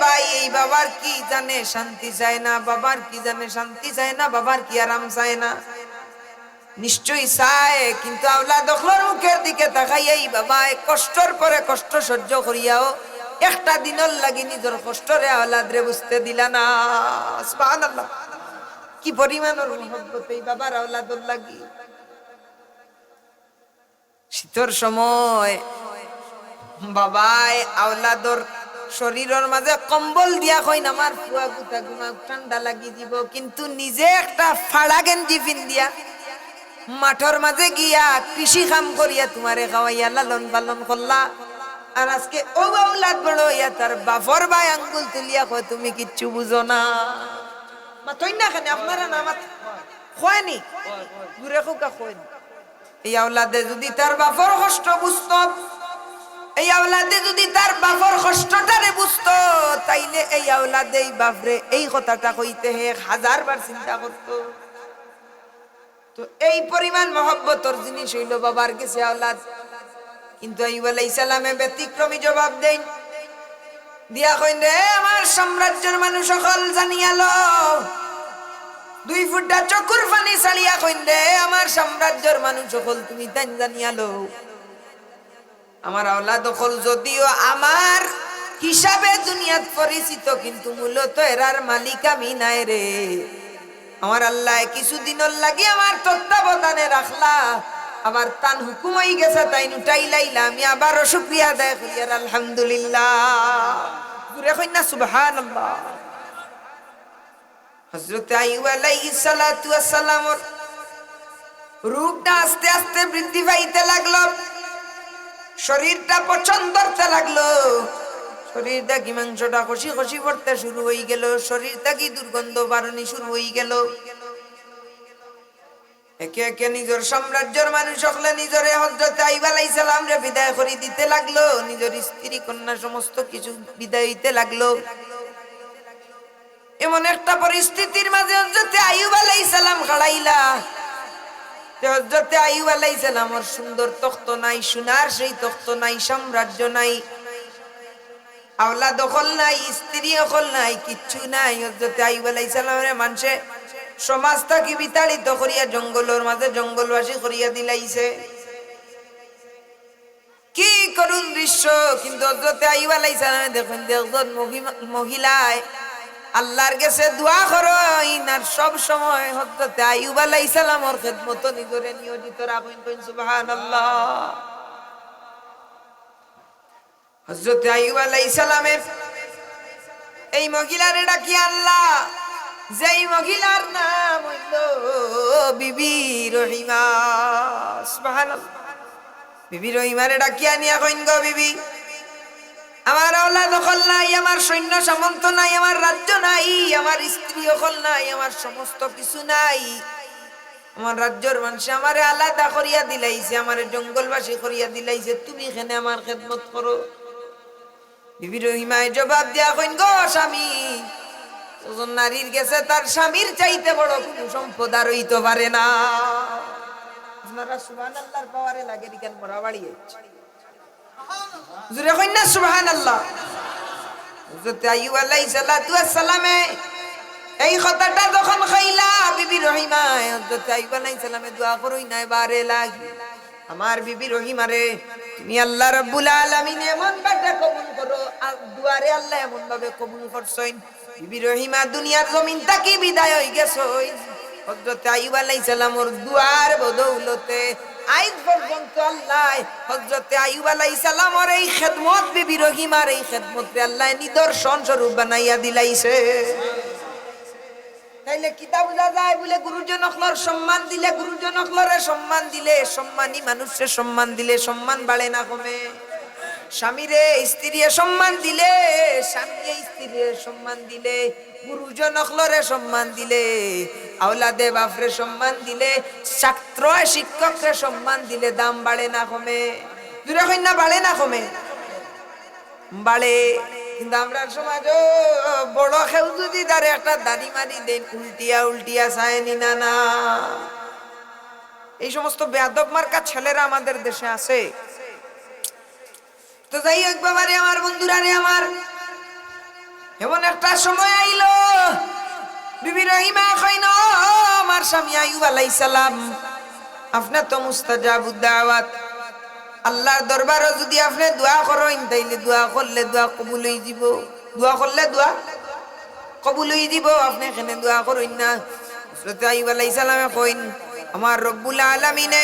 ভাই, এই বাবার কি জানে শান্তি চায় না, বাবার কি জানে শান্তি চায় না, বাবার কি আরাম চায় না? নিশ্চয়ই চায়, কিন্তু আওলাদ অখলর মুখের দিকে তাকাই এই বাবাই কষ্টর পরে কষ্ট সহ্য করিয়াও একটা দিনের লাগি নিজের কষ্টরে আওলাদ রে বুঝতে দিলা না। সুবহানাল্লাহ, কি পরিমাণের মহব্বত এই বাবার আওলাদর লাগি। শীতের সময় বাবাই আওলাদর শরীরের মাঝে কম্বল দিয়া কইন আমার ফুয়া গুতা ঘুমা ঠান্ডা লাগি দিব, কিন্তু নিজে একটা ফাড়া গেঞ্জি পিন্দিয়া মাঠের মাঝে গিয়া কৃষি কাম করিয়া তোমারে খাওয়াইয়া লালন পালন করলা। আর আজকে ও আওলাদ বড় হইয়া তার বাফর ভাই আঙ্গুল তুলিয়া কয় তুমি কিচ্ছু বুঝো না। মাতই না কেন আপনারা? না মাত খোয়নি, দূরে খোকা খোয়নি। এই আওলাদে যদি তার বাফর কষ্ট বুঝতো, এই আওলাদে যদি তার বাফর কষ্টটারে বুঝতো, তাইলে এই আওলাদে এই বাপরে এই কথাটা কইতে 1000 বার চিন্তা করতো। তো এই পরিমাণ মহব্বতর জিনিস হইল বাবার কাছে আওলাদ। কিন্তু আইয়ুব আলাইহিস সালামে ব্যতিক্রমী জবাব দেন, দিয়া কইন রে আমার সাম্রাজ্যের মানুষ সকল জানিয়ালো। 2 ফুটা চকুর পানি ছাড়িয়া কইন রে আমার সাম্রাজ্যের মানুষ সকল তুমি তাই জানিয়ালো। আমার আওলাদ সকল যদিও আমার হিসাবে দুনিয়াত পরিচিত, কিন্তু মূলত এরার মালিক আমি নাই রে। আমার আল্লাহ কিছুদিনের লাগি আমার তত্ত্বাবধানে রাখলা, আবার তান হুকুম হয়ে গেছে তাই উঠাই লাইলা, আমি আবারও শুকরিয়া আদায় করি আর আলহামদুলিল্লাহ। দূরে কই না সুবহানাল্লাহ? হযরত আইয়ুব আলাইহিস সালাতু ওয়াস সালামের রূপটা আস্তে আস্তে বৃদ্ধি পাইতে লাগলো, শরীরটা পছন্দ করতে লাগলো, শরীর থেকে মাংসটা খসি খসি পড়তে শুরু হয়ে গেল, শরীর থেকে দুর্গন্ধ বারণি শুরু হয়ে গেল। একে একে নিজের সাম্রাজ্যের মানুষ সকলে নিজরে হযরত আইয়ুব আলাইহিস সালাম রে বিদায় করে দিতে লাগলো, নিজের স্ত্রী কন্যা সমস্ত কিছু বিদায় দিতে লাগলো। এমন একটা পরিস্থিতির মাঝে হযরত আইয়ুব আলাইহিস সালাম খাড়াইলা। হযরত আইয়ুব আলাইহিস সালামের সুন্দর তখ্ত নাই, সোনার সেই তখ্ত নাই, সাম্রাজ্য নাই, আওলাদ হল নাই, স্ত্রী হল নাই, কিচ্ছু নাই। হযরত আইয়ুব আলাইহিস সালামের মানুষে সমাজ থেকে বিতাড়িত করিয়া জঙ্গলের মাঝে জঙ্গলবাসী করিয়া দিলাইছে। কি করুণ দৃশ্য! কিন্তু হযরত আইয়ুব আলাইহিস সালাম দেখুন, একজন মহিলায় আল্লাহর কাছে দোয়া করেন আর সব সময় হযরত আইয়ুব আলাইহিস সালামের খিদমত নিজরে নিয়োজিত রাখেন। সুবহানাল্লাহ। হযরত আইয়ুব আলাইহিস সালামের এই মহিলারে ডাকি আল্লাহ, যেই মহিলার নাম হইল বিবি রহিমা। সুবহানাল্লাহ। বিবি রহিমারে ডাকিয়া নিয়া কইন, গো বিবি, আমার আওলাদ হল নাই, আমার সৈন্য সামন্ত নাই, আমার রাজ্য নাই, আমার স্ত্রী হল নাই, আমার সমস্ত কিছু নাই। আমার রাজ্যের মানুষ আমারে আলাদা করিয়া দিলাইছে, আমারে জঙ্গলবাসী করিয়া দিলাইছে, তুমি এখানে আমার খেদমত করো। বিবি রহিমায় জবাব দিয়া কইন, গো স্বামী, ওজন নারীর গেছে তার স্বামীর চাইতে বড় কোনো সম্পদ আর হইতে পারে না। আপনারা সুবহানাল্লাহর পাওয়ারে লাগে কেন মরা বাড়িয়ে জুরে কইন না সুবহানাল্লাহ। হযরত আইয়ুব আলাইহিস সালাতু ওয়াস সালামে এই কথাটা যখন কইলা বিবি রহিমা, হযরত আইয়ুব আলাইহিস সালামে দোয়া করই নাই বারে লাগি, আমার বিবি রহিমারে তুমি আল্লাহ রাব্বুল আলামিন এমন ভাবে কবুল করো, দুয়ারে আল্লাহ এমন ভাবে কবুল করছেন, বিবি রহিমা দুনিয়ার জমিন থেকে বিদায় হই গেছই। হযরত আইয়ুব আলাইহিস সালামের দুয়ার বদৌলতে আজ পর্যন্ত আল্লাহ হযরত আইয়ুব আলাইহিস সালামের এই খেদমত, বিবি রহিমার এই খেদমতকে আল্লাহ নিদর্শন স্বরূপ বানাইয়া দিলাইছে। তাইলে কিতাব বুঝা যায় বলে গুরুজনকলর সম্মান দিলে, গুরুজনকলরে সম্মান দিলে, সম্মানী মানুষের সম্মান দিলে সম্মান বাড়ে না কমে। স্বামীরে স্ত্রীরে সম্মান দিলে, স্বামীরে স্ত্রীরে সম্মান দিলে, গুরুজনকলরে সম্মান দিলে, আওলাদে বাপরে সম্মান দিলে, ছাত্র শিক্ষকরে সম্মান দিলে দাম বাড়ে না কমে। দূরে কই না বাড়ে না কমে? বাড়ে। কিন্তু আমরা সমাজ বড় কেউ যদি তারে একটা দাড়ি মারি দেন, উল্টিয়া উল্টিয়া চায়নি না না। এই সমস্ত বেয়াদব মার্কা ছেলেরা আমাদের দেশে আছে। তো যাই হোক বাবারে আমার, বন্ধুরা রে আমার, এমন একটা সময় আইলো বিবি রহিমা কইন, আমার স্বামী আইয়ুব আলাইহিস সালাম, আপনি তো মুস্তাজাবুদ দাওয়াত, আল্লাহর দরবারে যদি আপনি দোয়া করেন তাইলে দোয়া করলে দোয়া কবুল হয়ে যাব, দোয়া করলে দোয়া কবুল হয়ে যাব, আপনি এখানে দোয়া করেন না। হযরত আইয়ুব আলাইহিস সালামে কইন, আমার রব্বুল আলামিনে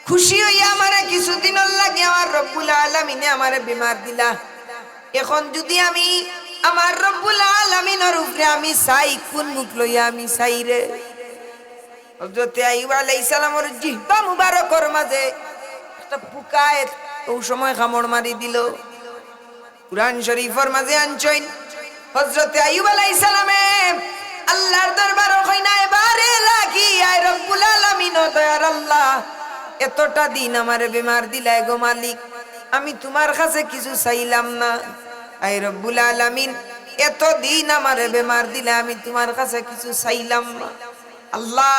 খুশি হইয়া আমারে কিছুদিনের লাগে আমার রব্বুল আলামিনে আমারে বিমার দিলা, এখন যদি আমি আমার রব্বুল আলামিনের উপরে আমি চাই, কোন মুখ লইয়া আমি চাই রে? হযরত আইয়ুব আলাইহিস সালামের জিহ্বা মুবারকের মাঝে একটা পোকায় ওই সময় কামড় মারি দিল। কুরআন শরীফের মাঝে আনছেন হযরত আইয়ুব আলাইহিস সালামে আল্লাহর দরবারে কইনা, এবারে লাগি আয় রব্বুল আলামিন, দয়ার আল্লাহ, এতটা দিন আমারে বিমার দিলাই গো মালিক, আমি তোমার কাছে কিছু চাইলাম না, আয় রব্বুল আলামিন, এত দিন আমারে বিমার দিলে আমি তোমার কাছে কিছু চাইলাম না, আল্লাহ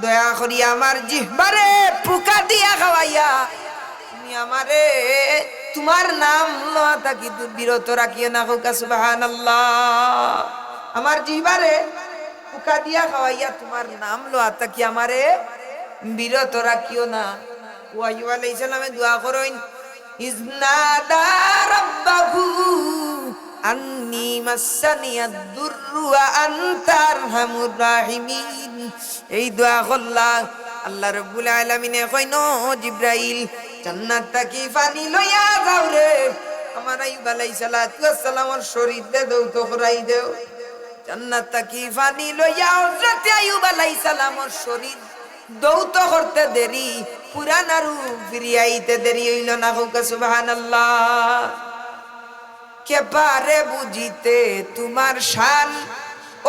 দয়া করি আমার জিহ্বারে পোকা দিয়া খাওয়াইয়া তুমি আমারে তোমার নাম লওয়া থাকি বিরত রাখিও না। হোকা সুবহানাল্লাহ। আমার জিহ্বারে পোকা দিয়া খাওয়াইয়া তোমার নাম লওয়া থাকি আমারে বিরত রাখিও না। ও আইয়ুব আলাইহিস সালামে দোয়া করেন, ইজনাদা রাব্বাহু আন্নি মাসানিয়াদ দুররু ওয়া আনতা আরহামুর রাহিমিন। এই দোয়া করলা আল্লাহ রাব্বুল আলামিনে কইন, জিবরাইল জান্নাত থেকে পানি লইয়া যাও রে, আমার আইয়ুব আলাইহিস সালাতু ওয়াস সালামের শরীর দে দাও তো করাই দেও। জান্নাত থেকে পানি লইয়া হযরত আইয়ুব আলাইহিস সালামের শরীর দৌত করতে দেরি, পুরানা রূপ ফিরিয়াইতে দেরি হইল না। হোকা সুবহানাল্লাহ। কে পারে বুঝিতে তোমার শান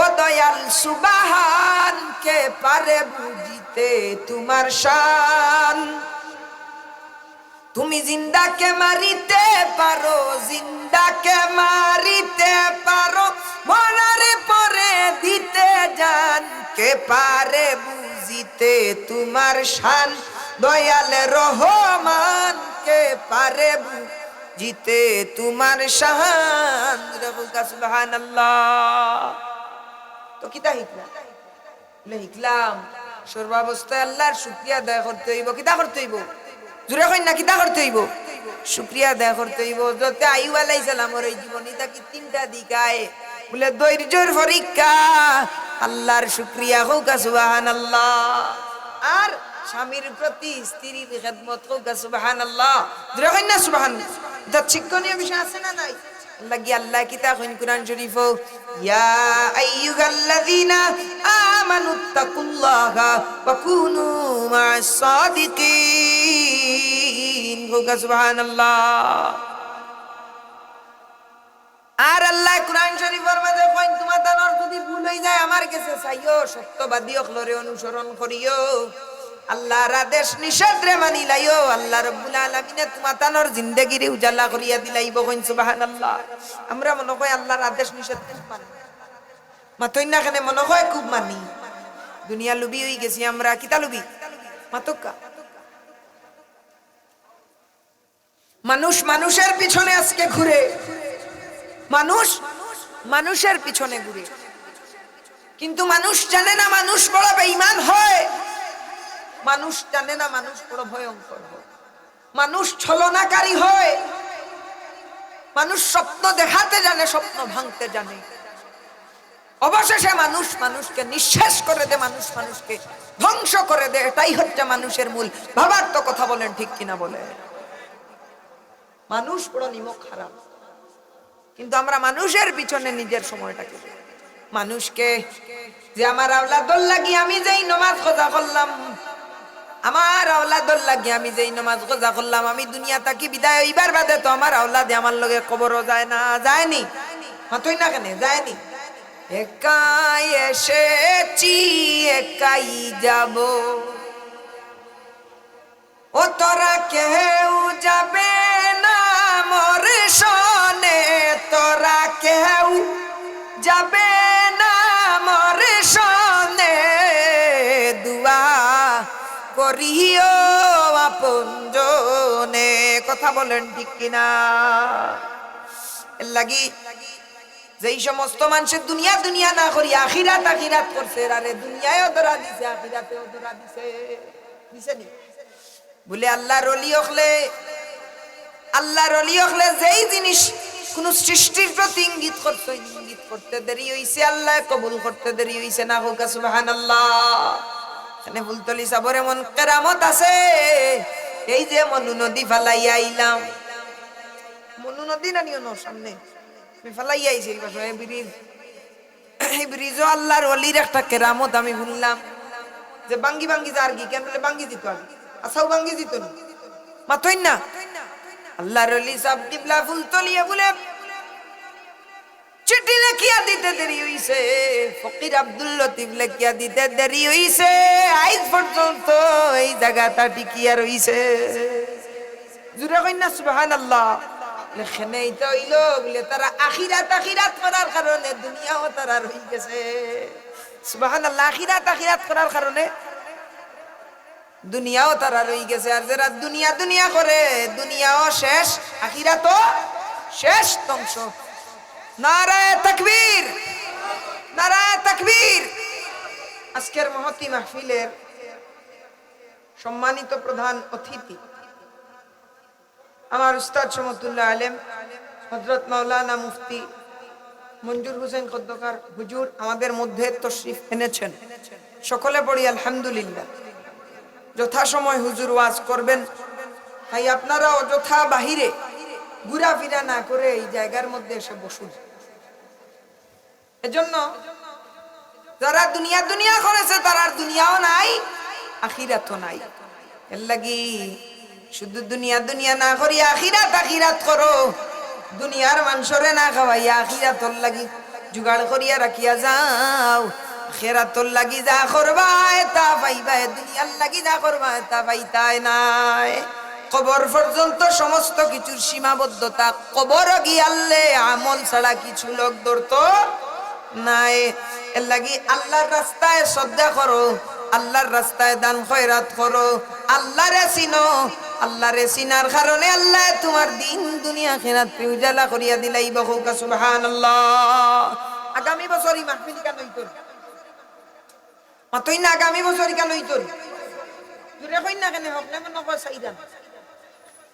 ও দয়াল সুবহান, কে পারে বুঝিতে তোমার শান, তুমি জিন্দাকে মারিতে পারো, জিন্দাকে মারিতে পারো, মরারে পরে দিতে জান, কে পারে বুঝিতে তোমার শান, দয়াল রহমান, কে পারে জিতে তোমার শান। সুবহানাল্লাহ। তো কিতা হিকলাম হিকলাম সর্বাবস্থায় আল্লাহর শুকরিয়া আদায় করতে হইব। কিতা করতে হইব? জোরে কইন না, কিতা করতে হইব? শুকরিয়া আদায় করতে হইব। যতে আইয়ুব আলাইহিস সালামের এই জীবনী থাকি তিনটা দিক আয়, বলে ধৈর্যের পরীক্ষা, আল্লাহর শুকরিয়া, হোকা সুবহানাল্লাহ, আর স্বামীর প্রতি স্ত্রীর খেদমত, হোকা সুবহানাল্লাহ। জোরে কইন না সুবহানাল্লাহ। এটা শিক্ষণীয় বিষয় আছে না নাই? লাগি আল্লাহ কিতাব কোরআন শরীফ, ইয়া আইয়ুহাল্লাযীনা আমানুত্তাকুল্লাহা ওয়া কুনু মা'আস সাদিকিন। সুবহানাল্লাহ। আর আল্লাহ কোরআন শরীফের মধ্যে কইন, তোমার দানর যদি ভুল হই যায় আমার কাছে চাইও, সত্যবাদী হলরে অনুসরণ করিও, আল্লাহর আদেশ নিষেধ রে মানি লাইও, আল্লাহ রাব্বুল আলামিনে তোমার দানর জিন্দেগিরে উজালা করিয়া দিলাইব। কইন সুবহানাল্লাহ। আমরা মনে কই আল্লাহর আদেশ নিষেধ খুব মানি, মাতই না কেন মনে হয় খুব মানি। দুনিয়া লুবি হই গেছি আমরা। কিতা লুবি? মাতকা। মানুষ মানুষের পিছনে আজকে ঘুরে, মানুষ মানুষের পিছনে ঘুরে, কিন্তু মানুষ জানে না মানুষ বড় বেঈমান হয়, মানুষ জানে না মানুষ বড় ভয়ঙ্কর হয়, মানুষ ছলনাকারী হয়, মানুষ স্বপ্ন দেখাতে জানে, স্বপ্ন ভাঙতে জানে, অবশেষে মানুষ মানুষকে নিঃশেষ করে দে, মানুষ মানুষকে ধ্বংস করে দে। এটাই হচ্ছে মানুষের মূল। ভাবার তো কথা বলেন, ঠিক কিনা বলে? মানুষ বড় নিমক খারাপ, কিন্তু আমরা মানুষের পিছনে নিজের সময়টাকে, মানুষকে যে আমার আওলাদর লাগি আমি যেই নামাজ কাজা করলাম, আমার আওলাদর লাগি আমি যেই নামাজ কাজা করলাম, আমি দুনিয়া থেকে বিদায় হইবার বাদে তো আমার আওলাদে আমার লগে কবরও যায় না, যায়নি? মাতই না কেন যায়নি? একাই এসেছি একাই যাব, ও তোরা কেউ যাবে না মোর সনে, তোরা কেউ যাবে না মোর সনে, দুয়া করিও আপনজনে। কথা বলেন ঠিক কিনা? এর লাগি যেই সমস্ত মানুষের দুনিয়া দুনিয়া না করি আখিরাত আখিরাত করছে, আরে দুনিয়ায়ও ধরা দিছে আখিরাতেও ধরা দিছে, দিছে নি? বলে আল্লাহর ওলি হলে, আল্লাহর ওলি হলে যেই জিনিস কোন সৃষ্টির প্রতি ইঙ্গিত করতে, ইঙ্গিত করতে দেরি হইছে, আল্লাহ কবুল করতে দেরি হইছে না। হোক সুবহানাল্লাহ। এখানে ফুলতলি সাবর এমন কেরামত আছে, এই যে মনু নদী ফালাইয়া আইলাম, মনু নদী না নিও না সামনে ফালাইয়া আইছে, এই ব্রিজ, এই ব্রিজও আল্লাহর ওলির একটা কেরামত আমি শুনলাম, যে বাঙ্গি বাঙ্গি যার কি কেন বলে বাঙ্গি দিত আগে, আসাও বাঙ্গি দিত না, মাতই না। আল্লাহর ওলি সাহেব কিবলা ফুলতলিয়া বলে চিঠি লেখিয়া দিতে দেরি হইছে, ফকির আব্দুল লতিফ লেখিয়া দিতে দেরি হইছে, আজ পর্যন্ত এই জায়গাটা টিকিয়া রইছে। জুরে কই না সুবহানাল্লাহ। লেখনে এটা হইলো বলে তারা আখিরাত আখিরাত করার কারণে দুনিয়াও তারা রই গেছে। সুবহানাল্লাহ। আখিরাত আখিরাত করার কারণে দুনিয়াও তারা রই গেছে। আর যারা দুনিয়া দুনিয়া করে, দুনিয়াও শেষ আখিরাতও শেষ, ধ্বংস। নারায়ে তাকবীর, নারায়ে তাকবীর। আজকের মহতি মাহফিলের সম্মানিত প্রধান অতিথি আমার উস্তাদ শমতুল্লাহ আলেম হযরত মাওলানা মুফতি মঞ্জুর হোসেন খন্দকার হুজুর আমাদের মধ্যে তশরিফ এনেছেন। সকলে পড়ি আলহামদুলিল্লাহ। যথাসময় হুজুর ওয়াজ করবেন, তাই আপনারা অযথা বাহিরে ঘোরাফেরা না করে এই জায়গার মধ্যে এসে বসুন। এজন্য যারা দুনিয়া দুনিয়া করেছে তার দুনিয়াও নাই আখিরাতও নাই। এর লাগি শুধু দুনিয়া দুনিয়া না করি আখিরাত আখিরাত করো। দুনিয়ার মানুষরে না খাওয়াইয়া আখিরাতর লাগি জুগাড় করিয়া রাখিয়া যাও। আখিরাতর লাগি যা করবা তা পাইবা, দুনিয়ার লাগি যা করবা তা পাইতাই নাই। কবর পর্যন্ত সমস্ত কিছুর সীমাবদ্ধতা, কবর গিয়ালে আমল ছাড়া কিছু লোক ধরতো নাই। এর লাগি আল্লাহর রাস্তায় শ্রদ্ধা করো, আল্লাহর রাস্তায় দান খয়রাত করো, আল্লাহরে চিনো। আল্লাহরে চিনার কারণে আল্লাহ তোমার দিন দুনিয়া আখিরাত উজালা করিয়া দিলাইব। হোকা সুবহানাল্লাহ। আগামী বছর এই মাহফিল কেন হইতো মাতই না? আগামী বছর কেন হইতো? দূরে কই না কেন হোক না মনে কর সাইদান।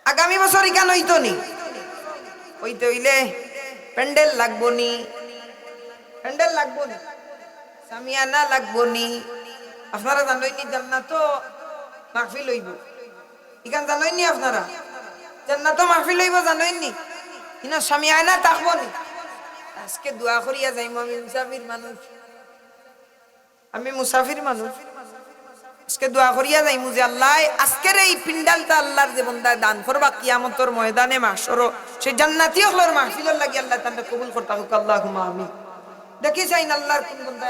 আগামী বছর কেন হইতো নি? হইতে হইলে প্যান্ডেল লাগবো নি, প্যান্ডেল লাগবো নি, সামিয়ানা লাগবো নি। আপনারা জানোই নি জান্নাত মাহফিল হইব, ইখান জানোই নি আপনারা? জান্নাত মাহফিল হইব জানোইনি ইনা স্বামী আয়না তাকবো নি আজকে দোয়া করিয়া যাইম আমি মুসাফির মানুষ আজকে দোয়া করিয়া যাইম যে আল্লাহ আজকের এই পিন্ডালটা আল্লাহর যে বান্দা দান করবা কিয়ামতের ময়দানে মাশর সেই জান্নাতি হলর মাহফিলের লাগি আল্লাহ তাআলা কবুল করতা হোক আল্লাহুম্মা আমিন দেখি চাইন আল্লাহর কোন বান্দা